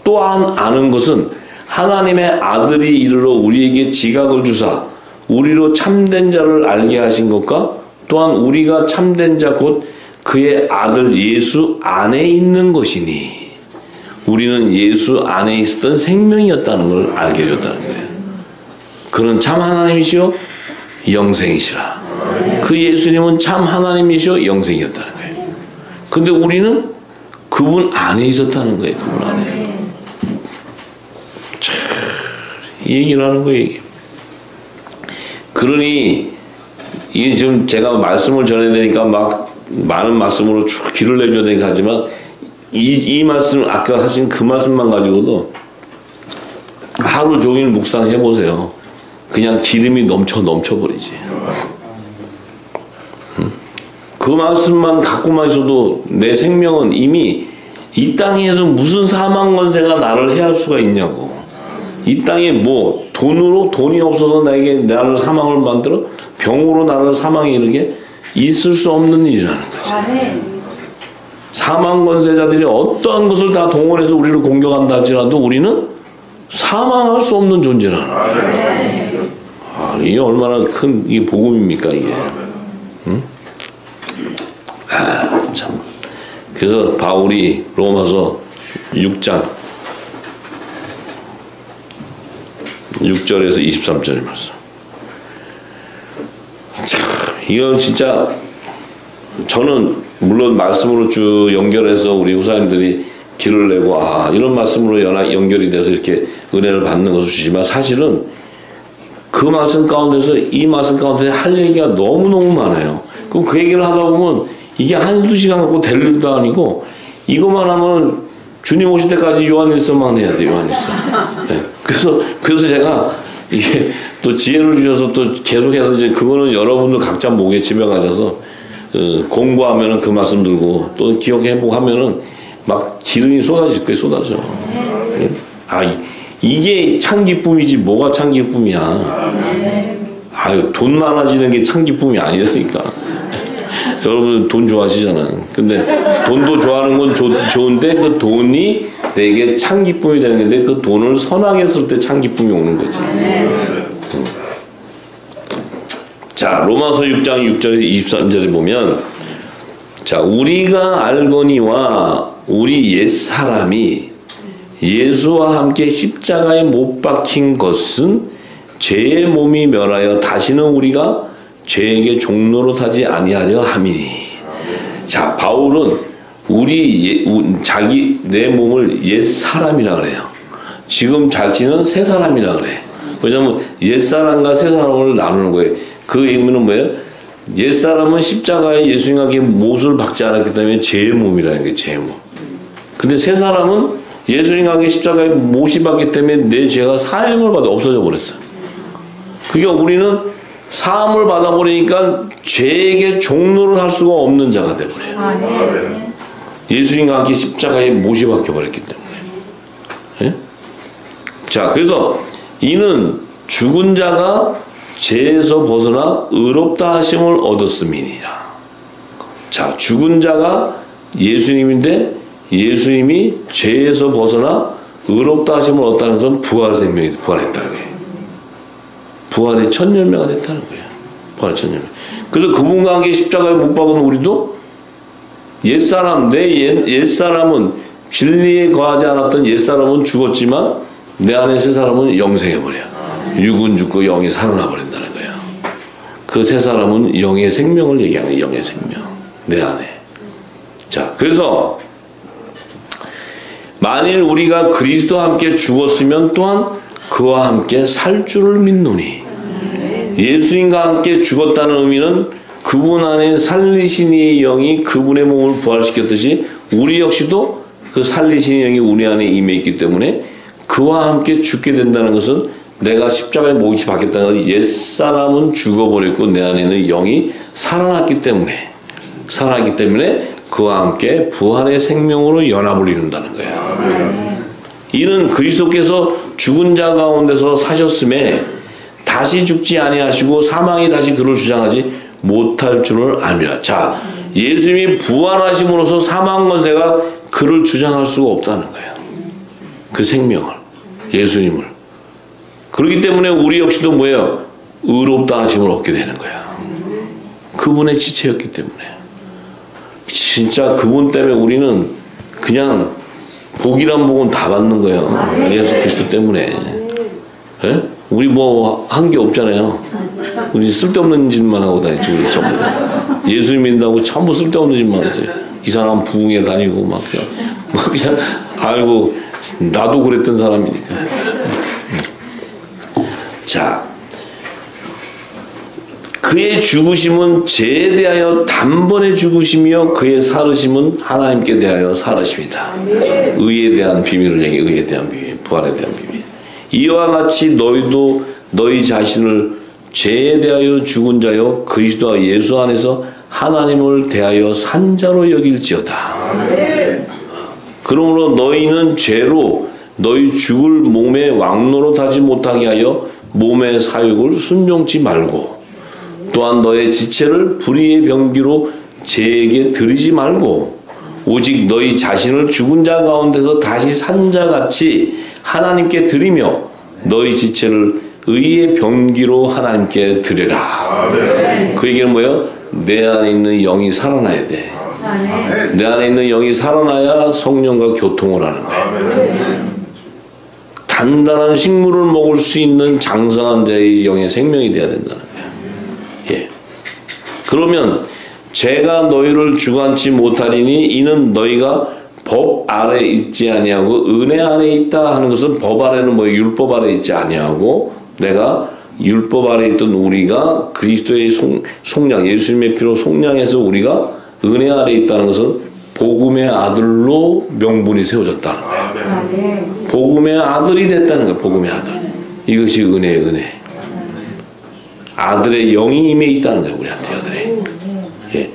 또한 아는 것은 하나님의 아들이 이르러 우리에게 지각을 주사 우리로 참된 자를 알게 하신 것과 또한 우리가 참된 자 곧 그의 아들 예수 안에 있는 것이니 우리는 예수 안에 있었던 생명이었다는 걸 알게 해줬다는 거예요. 그는 참 하나님이시요 영생이시라. 그 예수님은 참 하나님이시요 영생이었다는 거예요. 근데 우리는 그분 안에 있었다는 거예요. 그분 안에. 참, 이 얘기를 하는 거예요. 이게. 그러니 이게 지금 제가 말씀을 전해야 되니까 막 많은 말씀으로 쭉 길을 내줘야 되니까 하지만 이 말씀 아까 하신 그 말씀만 가지고도 하루 종일 묵상해 보세요. 그냥 기름이 넘쳐버리지. 그 말씀만 갖고만 있어도 내 생명은 이미 이 땅에서 무슨 사망 권세가 나를 해할 수가 있냐고. 이 땅에 뭐 돈이 없어서 나를 사망을 만들어 병으로 나를 사망에 이르게 있을 수 없는 일이라는 거지. 사망 권세자들이 어떠한 것을 다 동원해서 우리를 공격한다 할지라도 우리는 사망할 수 없는 존재라는 거예요. 이게 얼마나 큰 이게 복음입니까 이게. 응? 참. 그래서 바울이 로마서 6장 6절에서 23절의 말씀. 참, 이건 진짜 저는 물론 말씀으로 쭉 연결해서 우리 후사님들이 길을 내고 이런 말씀으로 연결이 돼서 이렇게 은혜를 받는 것을 주지만 사실은 그 말씀 가운데서 이 말씀 가운데 할 얘기가 너무너무 많아요. 그럼 그 얘기를 하다 보면 이게 한두 시간 갖고 될 일도 아니고 이것만 하면 주님 오실 때까지 요한일서만 해야 돼. 요한일서. 네. 그래서 제가 이게 또 지혜를 주셔서 또 계속해서 이제 그거는 여러분들 각자 목에 집에 가셔서 공부하면은 그 말씀 들고 또 기억해보고 하면은 막 기름이 쏟아질 거예요. 쏟아져. 네. 이게 참 기쁨이지 뭐가 참 기쁨이야. 돈 많아지는 게 참 기쁨이 아니라니까. 여러분 돈 좋아하시잖아요. 근데 돈도 좋아하는 건 좋은데 그 돈이 내게 참 기쁨이 되는 건데 그 돈을 선하게 쓸 때 참 기쁨이 오는 거지. 자, 로마서 6장 6절 23절에 보면 자, 우리가 알거니와 우리 옛사람이 예수와 함께 십자가에 못 박힌 것은 죄의 몸이 멸하여 다시는 우리가 죄에게 종노릇 하지 아니하려 함이니. 자, 바울은 내 몸을 옛사람이라 그래요. 지금 자신은 새사람이라 그래. 왜냐면 옛사람과 새사람을 나누는 거예요. 그 의미는 뭐예요? 옛사람은 십자가에 예수님께 못을 박지 않았기 때문에 죄의 몸이라는 거예요. 죄의 몸. 근데 새사람은 예수님께 십자가에 못이 박기 때문에 내 죄가 사함을 받아 없어져 버렸어요. 그러니까 우리는 사함을 받아버리니까 죄에게 종노를 할 수가 없는 자가 되버려요. 예수님과 함께 십자가에 못이 박혀버렸기 때문에. 예? 자, 그래서 이는 죽은 자가 죄에서 벗어나 의롭다 하심을 얻었음이니라. 자, 죽은 자가 예수님인데 예수님이 죄에서 벗어나 의롭다 하심을 얻었다는 것은 부활의 생명이 부활했다는 거예요. 부활의 첫 열매가 됐다는 거예요. 부활의 첫 열매. 그래서 그분과 함께 십자가에 못 박은 우리도 옛사람, 내 옛사람은 진리에 거하지 않았던 옛사람은 죽었지만 내 안에 새 사람은 영생해버려. 육은 죽고 영이 살아나 버린다는 거예요. 그 새 사람은 영의 생명을 얘기하는 거예요. 영의 생명. 내 안에. 자, 그래서 만일 우리가 그리스도와 함께 죽었으면 또한 그와 함께 살 줄을 믿노니. 예수님과 함께 죽었다는 의미는 그분 안에 살리신 이의 영이 그분의 몸을 부활시켰듯이 우리 역시도 그 살리신 영이 우리 안에 임해 있기 때문에 그와 함께 죽게 된다는 것은 내가 십자가에 못이 박혔다는 것은 옛사람은 죽어버렸고 내 안에는 영이 살아났기 때문에 그와 함께 부활의 생명으로 연합을 이룬다는 거예요. 이는 그리스도께서 죽은 자 가운데서 사셨음에 다시 죽지 아니하시고 사망이 다시 그를 주장하지 못할 줄을 압니다. 자, 예수님이 부활하심으로써 사망 권세가 그를 주장할 수가 없다는 거예요. 그 생명을, 예수님을. 그렇기 때문에 우리 역시도 뭐예요? 의롭다 하심을 얻게 되는 거야. 그분의 지체였기 때문에. 진짜 그분 때문에 우리는 그냥 복이란 복은 다 받는 거예요. 예수 그리스도 때문에. 예? 우리 뭐 한 게 없잖아요. 우리 쓸데없는 짓만 하고 다니지 우리 전부 다. 예수님 믿는다고 전부 쓸데없는 짓만 하세요. 이상한 부흥에 다니고 막 그냥 알고 나도 그랬던 사람이니까. 자, 그의 죽으심은 죄에 대하여 단번에 죽으심이요 그의 살으심은 하나님께 대하여 살으심이다. 의에 대한 비밀을 얘기해. 의에 대한 비밀, 부활에 대한 비밀. 이와 같이 너희도 너희 자신을 죄에 대하여 죽은 자요 그리스도와 예수 안에서 하나님을 대하여 산 자로 여길지어다. 그러므로 너희는 죄로 너희 죽을 몸에 왕노릇하지 못하게 하여 몸의 사욕을 순종치 말고 또한 너의 지체를 불의의 병기로 죄에게 드리지 말고 오직 너희 자신을 죽은 자 가운데서 다시 산 자같이 하나님께 드리며 너희 지체를 의의 병기로 하나님께 드리라. 그 얘기는 뭐예요? 내 안에 있는 영이 살아나야 돼. 내 안에 있는 영이 살아나야 성령과 교통을 하는 거예요. 단단한 식물을 먹을 수 있는 장성한 자의 영의 생명이 되어야 된다는 거예요. 예. 그러면 죄가 너희를 주관치 못하리니 이는 너희가 법 아래 있지 아니하고 은혜 아래 있다 하는 것은 법 아래는 뭐 율법 아래 있지 아니하고 내가 율법 아래 있던 우리가 그리스도의 속량 예수님의 피로 속량해서 우리가 은혜 아래 있다는 것은 복음의 아들로 명분이 세워졌다는 거예요. 복음의 아들이 됐다는 거예요. 복음의 아들. 이것이 은혜의 은혜. 아들의 영이 임해 있다는 거예요. 우리한테 아들이. 예.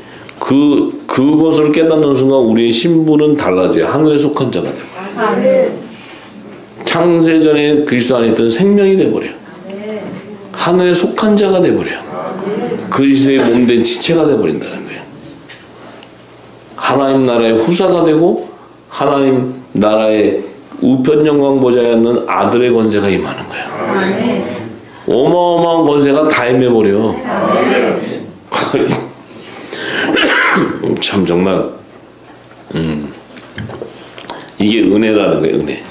그것을 깨닫는 순간 우리의 신분은 달라져요. 하늘에 속한 자가 되고. 창세전에 그리스도 안에 있던 생명이 돼버려요. 하늘에 속한 자가 돼버려요. 그리스도의 몸된 지체가 돼버린다는 거예요. 하나님 나라의 후사가 되고 하나님 나라의 우편 영광 보좌에 앉는 아들의 권세가 임하는 거예요. 어마어마한 권세가 다 임해버려. 참 정말 이게 은혜라는 거예요. 은혜.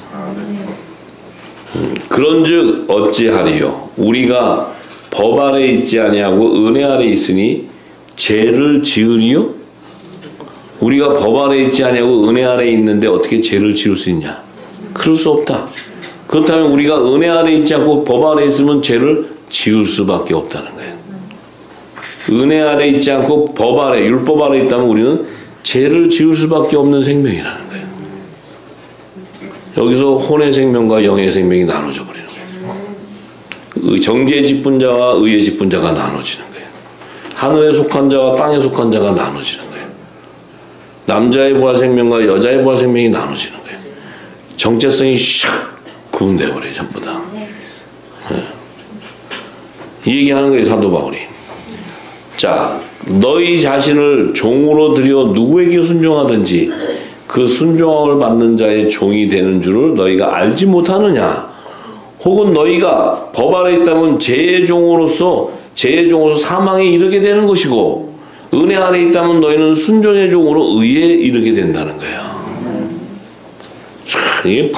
그런즉 어찌하리요 우리가 법 아래 있지 아니하고 은혜 아래 있으니 죄를 지으리요? 우리가 법 아래 있지 아니하고 은혜 아래 있는데 어떻게 죄를 지을 수 있냐? 그럴 수 없다. 그렇다면 우리가 은혜 아래 있지 않고 법 아래 있으면 죄를 지을 수밖에 없다는 거예요. 은혜 아래 있지 않고 법 아래, 율법 아래 있다면 우리는 죄를 지을 수밖에 없는 생명이라는 거예요. 여기서 혼의 생명과 영의 생명이 나눠져 버리는 거예요. 정죄의 직분자와 의의 직분자가 나눠지는 거예요. 하늘에 속한 자와 땅에 속한 자가 나눠지는 거예요. 남자의 부활 생명과 여자의 부활 생명이 나눠지는 거예요. 정체성이 샥 구분되어 버려요. 전부 다. 이 얘기하는 거예요. 사도 바울이. 자, 너희 자신을 종으로 들여 누구에게 순종하든지 그 순종함을 받는 자의 종이 되는 줄을 너희가 알지 못하느냐? 혹은 너희가 법 아래 있다면 죄의 종으로서 사망에 이르게 되는 것이고 은혜 아래 있다면 너희는 순종의 종으로 의에 이르게 된다는 거예요. 이게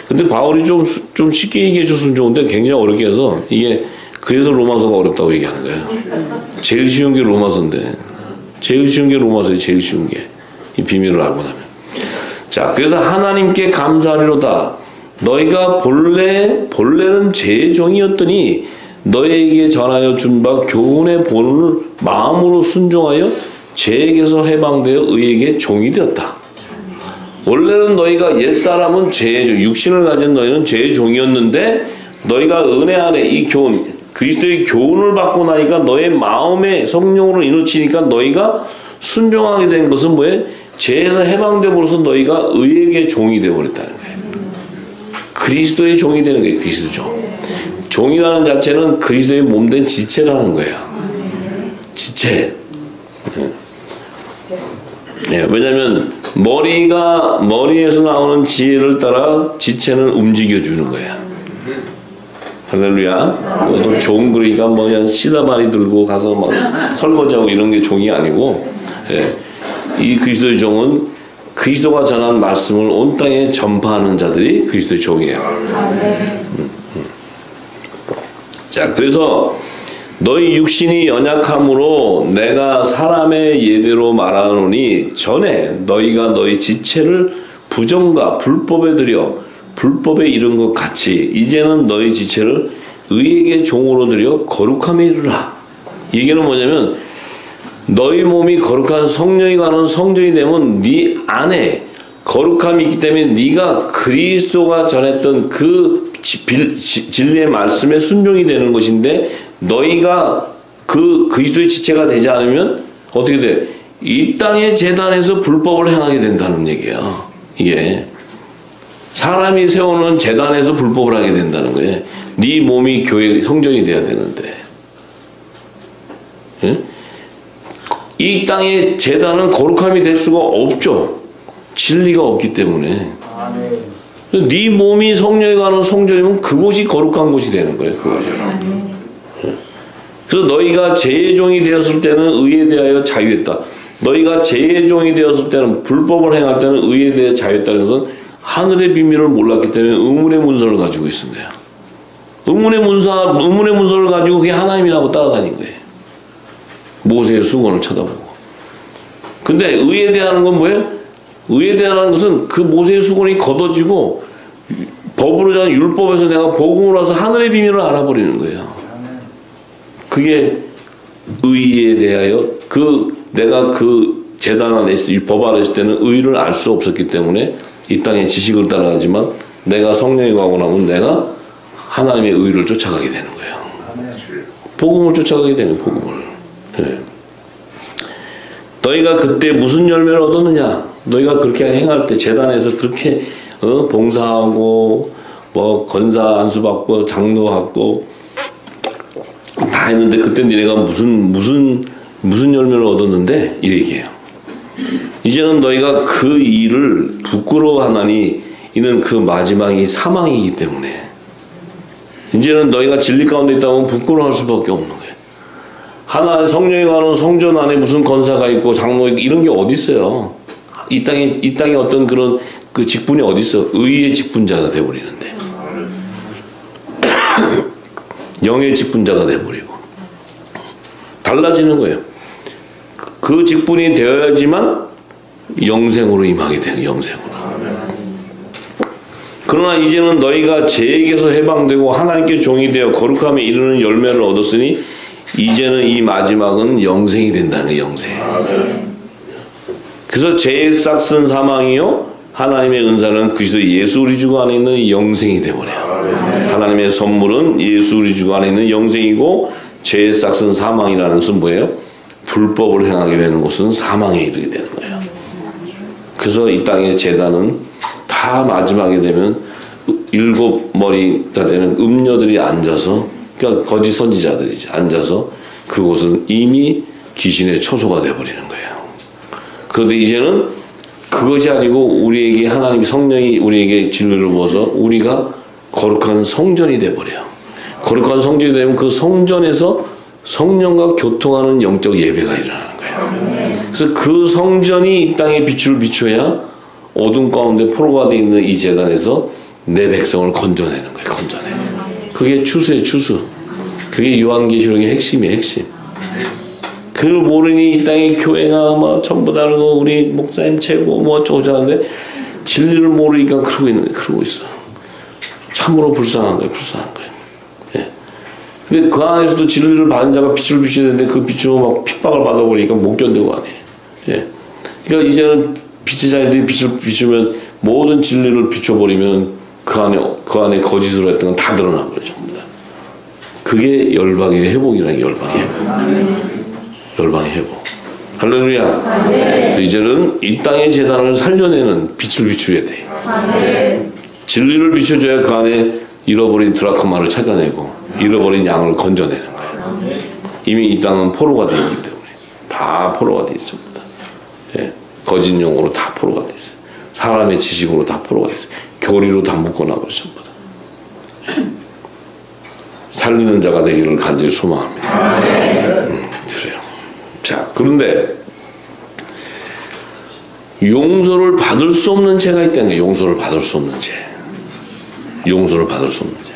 근데 바울이 좀 쉽게 얘기해 줬으면 좋은데 굉장히 어렵게 해서 이게 그래서 로마서가 어렵다고 얘기하는 거예요. 제일 쉬운 게 로마서인데 제일 쉬운 게 로마서예요. 제일 쉬운 게 이 비밀을 알고 나면. 자, 그래서 하나님께 감사하리로다. 너희가 본래는 죄의 종이었더니 너희에게 전하여 준 바 교훈의 본을 마음으로 순종하여 죄에게서 해방되어 의에게 종이 되었다. 원래는 너희가 옛사람은 죄의 육신을 가진 너희는 죄의 종이었는데 너희가 은혜 안에 이 교훈 그리스도의 교훈을 받고 나니까 너의 마음에 성령으로 이누치니까 너희가 순종하게 된 것은 뭐예요? 죄에서 해방돼 버려서 너희가 의에게 종이 되어 버렸다는 거예요. 그리스도의 종이 되는 거예요. 그리스도 종. 종이라는 자체는 그리스도의 몸된 지체라는 거예요. 지체. 네, 왜냐하면 머리에서 나오는 지혜를 따라 지체는 움직여주는 거예요. 할렐루야. 또 종 그러니까 뭐 그냥 시다바리 들고 가서 막 설거지하고 이런 게 종이 아니고, 예, 이 그리스도의 종은 그리스도가 전한 말씀을 온 땅에 전파하는 자들이 그리스도의 종이에요. 자, 그래서 너희 육신이 연약함으로 내가 사람의 예대로 말하노니 전에 너희가 너희 지체를 부정과 불법에 들여 불법에 이른 것 같이 이제는 너희 지체를 의에게 종으로 들여 거룩함에 이르라. 얘기는 뭐냐면 너희 몸이 거룩한 성령이 가는 성전이 되면 네 안에 거룩함이 있기 때문에 네가 그리스도가 전했던 그 진리의 말씀에 순종이 되는 것인데 너희가 그 그리스도의 지체가 되지 않으면 어떻게 돼? 이 땅의 제단에서 불법을 행하게 된다는 얘기야. 이게 사람이 세우는 제단에서 불법을 하게 된다는 거예요. 네 몸이 교회 성전이 돼야 되는데, 예? 이 땅의 제단은 거룩함이 될 수가 없죠. 진리가 없기 때문에. 네 몸이 성령에 가는 성전이면 그곳이 거룩한 곳이 되는 거예요. 그것이. 그래서 너희가 죄의 종이 되었을 때는 의에 대하여 자유했다. 너희가 죄의 종이 되었을 때는 불법을 행할 때는 의에 대해 자유했다는 것은 하늘의 비밀을 몰랐기 때문에 의문의 문서를 가지고 있은 거예요. 의문의 문서를 가지고 그게 하나님이라고 따라다닌 거예요. 모세의 수건을 쳐다보고. 근데 의에 대하는 건 뭐예요? 의에 대하는 것은 그 모세의 수건이 걷어지고 법으로 정한 율법에서 내가 복음으로 와서 하늘의 비밀을 알아버리는 거예요. 그게 의에 대하여 내가 그 제단 안에 있을 법 안에 있을 때는 의를 알 수 없었기 때문에 이 땅의 지식을 따라가지만 내가 성령에 가고 나면 내가 하나님의 의를 쫓아가게 되는 거예요. 복음을 쫓아가게 되는 복음을. 네. 너희가 그때 무슨 열매를 얻었느냐? 너희가 그렇게 행할 때 제단에서 그렇게 봉사하고 뭐 권사 안수 받고 장로하고 다 했는데 그때 너희가 무슨 열매를 얻었는데 이 얘기예요. 이제는 너희가 그 일을 부끄러워하나니 이는 그 마지막이 사망이기 때문에 이제는 너희가 진리 가운데 있다면 부끄러워할 수밖에 없는 거예요. 하나의 성령이 가는 성전 안에 무슨 권사가 있고 장로 있고 이런 게 어디 있어요? 이 땅에 어떤 그런 그 직분이 어디 있어? 의의 직분자가 돼버리는데 영의 직분자가 돼버리고 달라지는 거예요. 그 직분이 되어야지만 영생으로 임하게 되는 영생으로. 그러나 이제는 너희가 죄에게서 해방되고 하나님께 종이 되어 거룩함에 이르는 열매를 얻었으니 이제는 이 마지막은 영생이 된다는 거예요. 영생. 그래서 죄의 싹슨 사망이요 하나님의 은사는 그리스도 예수 우리 주 안에 있는 영생이 되어버려요. 하나님의 선물은 예수 우리 주 안에 있는 영생이고 죄의 싹슨 사망이라는 것은 뭐예요? 불법을 행하게 되는 것은 사망에 이르게 되는 거예요. 그래서 이 땅의 제단은 다 마지막에 되면 7머리가 되는 음녀들이 앉아서, 그러니까 거짓 선지자들이지, 앉아서 그곳은 이미 귀신의 처소가 되어버리는 거예요. 그런데 이제는 그것이 아니고 우리에게 하나님의 성령이 우리에게 진리를 부어서 우리가 거룩한 성전이 되어버려요. 거룩한 성전이 되면 그 성전에서 성령과 교통하는 영적 예배가 일어나는 거예요. 그래서 그 성전이 이 땅에 빛을 비춰야 어둠 가운데 포로가 되어 있는 이 재단에서 내 백성을 건져내는 거예요. 건져내. 그게 추수예요. 추수. 그게 요한계시록의 핵심이에요. 핵심. 그걸 모르니 이 땅의 교회가 뭐 전부 다르고 우리 목사님 최고 뭐 어쩌고 하는데 진리를 모르니까 그러고 있어. 참으로 불쌍한 거예요. 불쌍한 거예요. 예. 근데 그 안에서도 진리를 받은 자가 빛을 비춰야 되는데 그 빛으로 막 핍박을 받아버리니까 못 견디고 하네. 예. 그러니까 이제는 빛의 자녀들이 빛을 비추면 모든 진리를 비춰버리면 그 안에 거짓으로 했던 건 다 드러나버려요. 전부 다. 그게 열방의 회복이라는 게 열방의 회복. 열방의 회복. 할렐루야. 그래서 이제는 이 땅의 재단을 살려내는 빛을 비추어야 돼. 진리를 비춰줘야 그 안에 잃어버린 드라크마를 찾아내고 잃어버린 양을 건져내는 거예요. 이미 이 땅은 포로가 되어 있기 때문에 다 포로가 되어 있습니다. 예. 거짓 용어로 다 포로가 되어 있어요. 사람의 지식으로 다 포로가 되어 있어요. 교리로 다 묶어놔버려 전부 다. 살리는 자가 되기를 간절히 소망합니다. 그래요. 자, 그런데 용서를 받을 수 없는 죄가 있다는 거예요. 용서를 받을 수 없는 죄. 용서를 받을 수 없는 죄.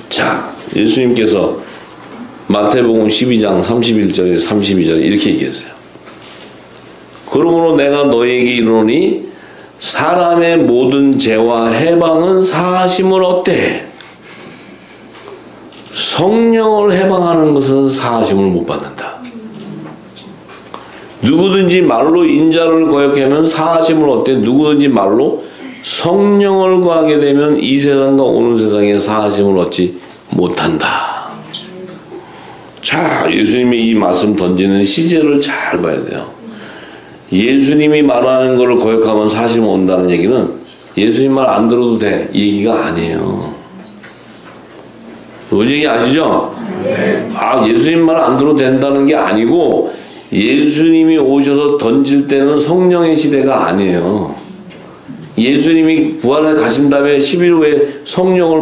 자, 예수님께서 마태복음 12장 31절에서 32절에 이렇게 얘기했어요. 그러므로 내가 너희에게 이르노니 사람의 모든 죄와 해방은 사하심을 얻되 성령을 해방하는 것은 사하심을 못 받는다. 누구든지 말로 인자를 거역하게 하면 사하심을 얻되 누구든지 말로 성령을 거하게 되면 이 세상과 오는 세상에 사하심을 얻지 못한다. 자, 예수님이 이 말씀 던지는 시제를 잘 봐야 돼요. 예수님이 말하는 것을 거역하면 사하심을 온다는 얘기는 예수님 말 안 들어도 돼 얘기가 아니에요. 뭔 얘기 아시죠? 아, 예수님 말 안 들어도 된다는 게 아니고 예수님이 오셔서 던질 때는 성령의 시대가 아니에요. 예수님이 부활에 가신 다음에 10일 후에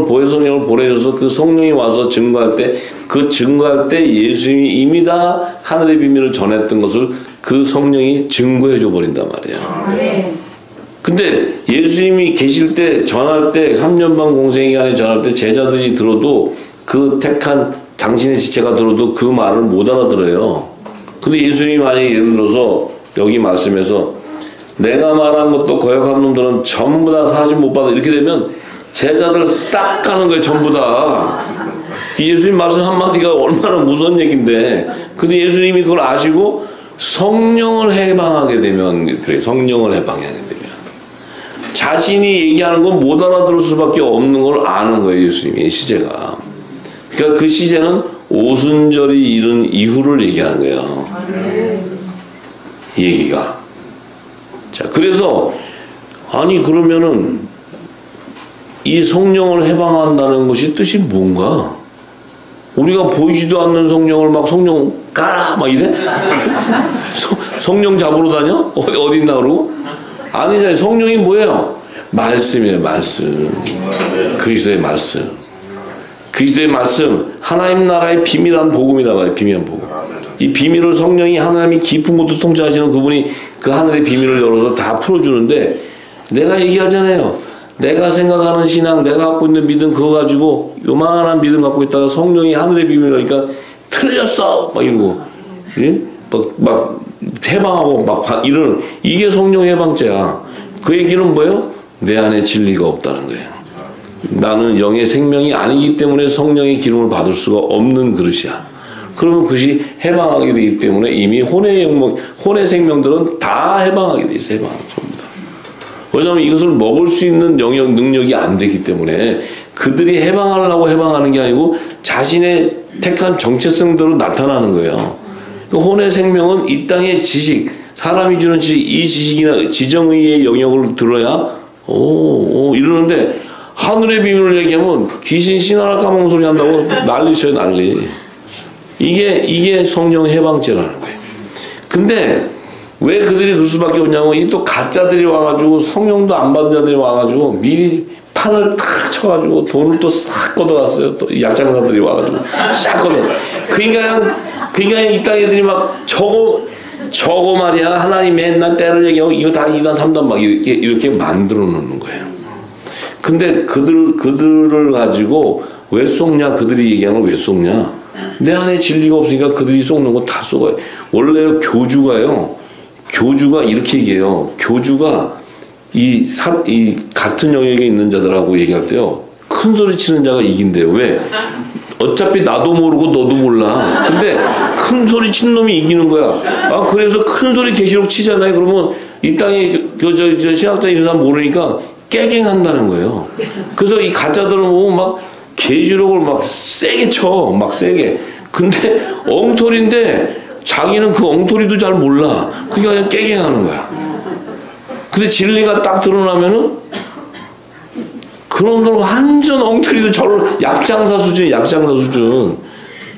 보혜 성령을 보내줘서 그 성령이 와서 증거할 때 그 증거할 때 예수님이 이미 다 하늘의 비밀을 전했던 것을 그 성령이 증거해 줘 버린단 말이에요. 근데 예수님이 계실 때 전할 때 3년 반 공생기간에 전할 때 제자들이 들어도 그 택한 당신의 지체가 들어도 그 말을 못 알아들어요. 근데 예수님이 만약에 예를 들어서 여기 말씀에서 내가 말한 것도 거역한 놈들은 전부 다 사하심 못 받아 이렇게 되면 제자들 싹 가는 거예요. 전부 다. 예수님 말씀 한마디가 얼마나 무서운 얘기인데 근데 예수님이 그걸 아시고 성령을 해방하게 되면 그래 성령을 해방하게 되면 자신이 얘기하는 건 못 알아들을 수밖에 없는 걸 아는 거예요. 예수님이 시제가. 그러니까 그 시제는 오순절이 이른 이후를 얘기하는 거예요. 이 얘기가. 자, 그래서 아니 그러면은 이 성령을 해방한다는 것이 뜻이 뭔가? 우리가 보이지도 않는 성령을 막 성령 까라 막 이래? 성령 잡으러 다녀? 어디 있나 그러고? 아니잖아요. 성령이 뭐예요? 말씀이에요. 말씀. 그리스도의 말씀. 그리스도의 말씀. 하나님 나라의 비밀한 복음이란 말이에요. 비밀한 복음. 이 비밀을 성령이 하나님이 깊은 곳도 통치하시는 그분이 그 하늘의 비밀을 열어서 다 풀어주는데 내가 얘기하잖아요. 내가 생각하는 신앙, 내가 갖고 있는 믿음 그거 가지고 요만한 믿음 갖고 있다가 성령이 하늘의 비밀을 그러니까 틀렸어! 막 이러고 예? 막 해방하고 막 이런 이게 성령 해방죄야. 그 얘기는 뭐예요? 내 안에 진리가 없다는 거예요. 나는 영의 생명이 아니기 때문에 성령의 기름을 받을 수가 없는 그릇이야. 그러면 그것이 해방하게 되기 때문에 이미 혼의 생명들은 다 해방하게 돼 있어요. 해방 전부 다. 왜냐하면 이것을 먹을 수 있는 영역 능력이 안 되기 때문에 그들이 해방하려고 해방하는 게 아니고 자신의 택한 정체성대로 나타나는 거예요. 그 혼의 생명은 이 땅의 지식, 사람이 주는 지식, 이 지식이나 지정의의 영역을 들어야 이러는데 하늘의 비밀을 얘기하면 귀신 신하나 까먹는 소리 한다고 난리쳐요. 난리. 이게 성령 해방죄라는 거예요. 근데 왜 그들이 그럴 수밖에 없냐면 이 또 가짜들이 와가지고 성령도 안 받은 자들이 와가지고 미리 판을 탁 쳐가지고 돈을 또 싹 걷어갔어요. 또 약장사들이 와가지고 싹 걷어. 그러니까 이 땅 애들이 막 저거 말이야. 하나님 맨날 때를 얘기하고 이거 다 2단 3단 막 이렇게 만들어 놓는 거예요. 근데 그들을 가지고 왜 속냐? 그들이 얘기하는 걸 왜 속냐? 내 안에 진리가 없으니까 그들이 속는 거 다 속아요. 원래 교주가 이렇게 얘기해요. 교주가 이 같은 영역에 있는 자들하고 얘기할 때요. 큰 소리 치는 자가 이긴대요. 왜? 어차피 나도 모르고 너도 몰라. 근데 큰 소리 치는 놈이 이기는 거야. 아, 그래서 큰 소리 계시록 치잖아요. 그러면 이 땅에 저 신학자 이런 사람 모르니까 깨갱한다는 거예요. 그래서 이 가짜들은 보면 막 계시록을 막 세게 쳐. 막 세게. 근데 엉터리인데 자기는 그 엉터리도 잘 몰라. 그러니까 그냥 깨갱하는 거야. 근데 진리가 딱 드러나면은 그놈들 완전 엉터리도 저를 약장사 수준.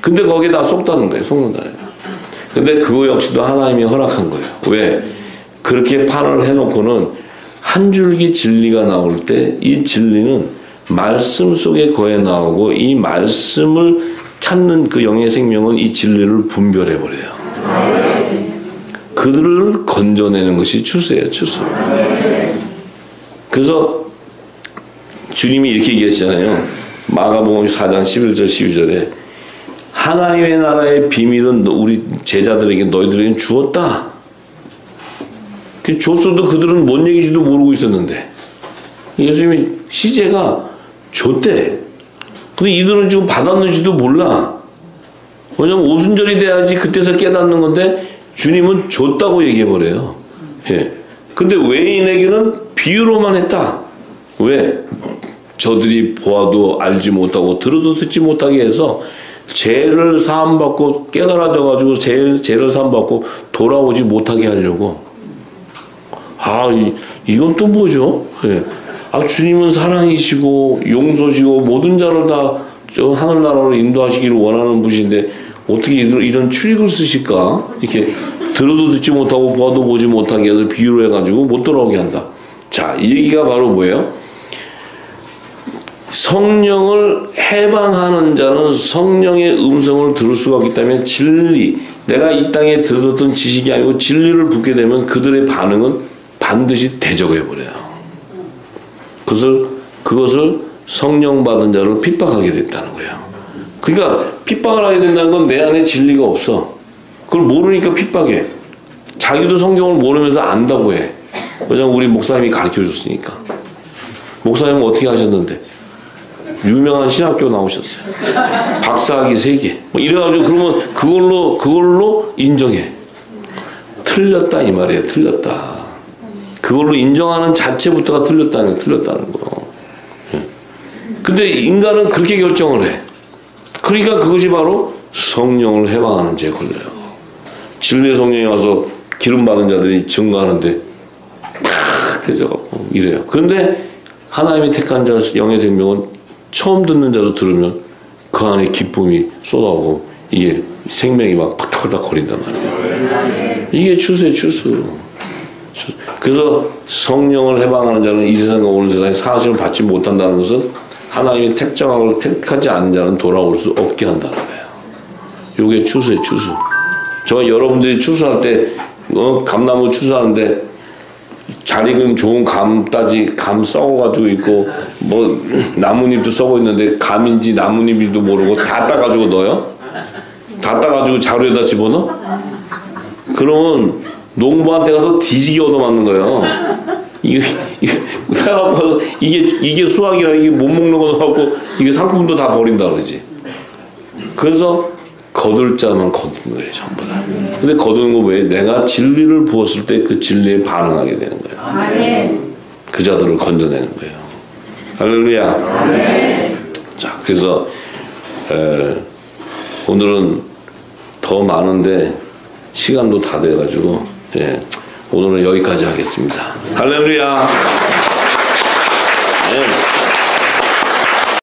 근데 거기에 다 속다는 거예요. 속는다는 거예요. 근데 그거 역시도 하나님이 허락한 거예요. 왜? 그렇게 판을 해놓고는 한 줄기 진리가 나올 때 이 진리는 말씀 속에 거해 나오고 이 말씀을 찾는 그 영의 생명은 이 진리를 분별해 버려요. 그들을 건져내는 것이 추수예요. 추수. 그래서 주님이 이렇게 얘기하시잖아요. 마가복음 4장 11절 12절에 하나님의 나라의 비밀은 우리 제자들에게 너희들에게 주었다. 줬어도 그들은 뭔 얘기인지도 모르고 있었는데 예수님이 시제가 줬대. 근데 이들은 지금 받았는지도 몰라. 왜냐면 오순절이 돼야지 그때서 깨닫는 건데 주님은 줬다고 얘기해버려요. 예. 근데 외인에게는 비유로만 했다. 왜? 저들이 보아도 알지 못하고 들어도 듣지 못하게 해서 죄를 사함받고 깨달아져가지고 죄를 사함받고 돌아오지 못하게 하려고. 이건 또 뭐죠? 예. 주님은 사랑이시고 용서시고 모든 자를 다 하늘나라로 인도하시기를 원하는 분이신데 어떻게 이런 추릭을 쓰실까? 이렇게 들어도 듣지 못하고 보아도 보지 못하게 해서 비유로 해가지고 못 돌아오게 한다. 자, 이 얘기가 바로 뭐예요? 성령을 해방하는 자는 성령의 음성을 들을 수가 없기 때문에 진리, 내가 이 땅에 들었던 지식이 아니고 진리를 붙게 되면 그들의 반응은 반드시 대적해버려요. 그것을 성령 받은 자를 핍박하게 됐다는 거예요. 그러니까 핍박을 하게 된다는 건 내 안에 진리가 없어. 그걸 모르니까 핍박해. 자기도 성경을 모르면서 안다고 해. 왜냐면 우리 목사님이 가르쳐 줬으니까. 목사님은 어떻게 하셨는데? 유명한 신학교 나오셨어요. 박사학위 3개. 이래가지고 그러면 그걸로 인정해. 틀렸다 이 말이에요. 틀렸다. 그걸로 인정하는 자체부터가 틀렸다는 거. 근데 인간은 그렇게 결정을 해. 그러니까 그것이 바로 성령을 해방하는 죄에 걸려요. 진리의 성령이 와서 기름 받은 자들이 증거하는데 팍 대져갖고 이래요. 그런데 하나님이 택한 자 영의 생명은 처음 듣는 자도 들으면 그 안에 기쁨이 쏟아오고 이게 생명이 막 팍탁팍탁 거린단 말이에요. 이게 추수예요. 추수. 그래서 성령을 해방하는 자는 이 세상과 오는 세상에 사실을 받지 못한다는 것은 하나님이 택정하고 택하지 않은 자는 돌아올 수 없게 한다는 거예요. 이게 추수예요. 추수. 저 여러분들이 추수할 때 감나무 추수하는데 잘 익은 좋은 감 썩어가지고 있고 뭐 나뭇잎도 썩어 있는데 감인지 나뭇잎인지도 모르고 다 따가지고 넣어요? 다 따가지고 자루에다 집어넣어? 그러면 농부한테 가서 뒤지게 얻어맞는 거예요. 이게 수확이라 이게 못 먹는 거 갖고 이게 상품도 다 버린다 그러지. 그래서 거둘 자만 거두는 거예요, 전부 다. 근데 거두는 거 왜? 내가 진리를 부었을 때 그 진리에 반응하게 되는 거예요. 그 자들을 건져내는 거예요. 할렐루야. 자, 그래서 오늘은 더 많은데 시간도 다 돼가지고 오늘은 여기까지 하겠습니다. 할렐루야.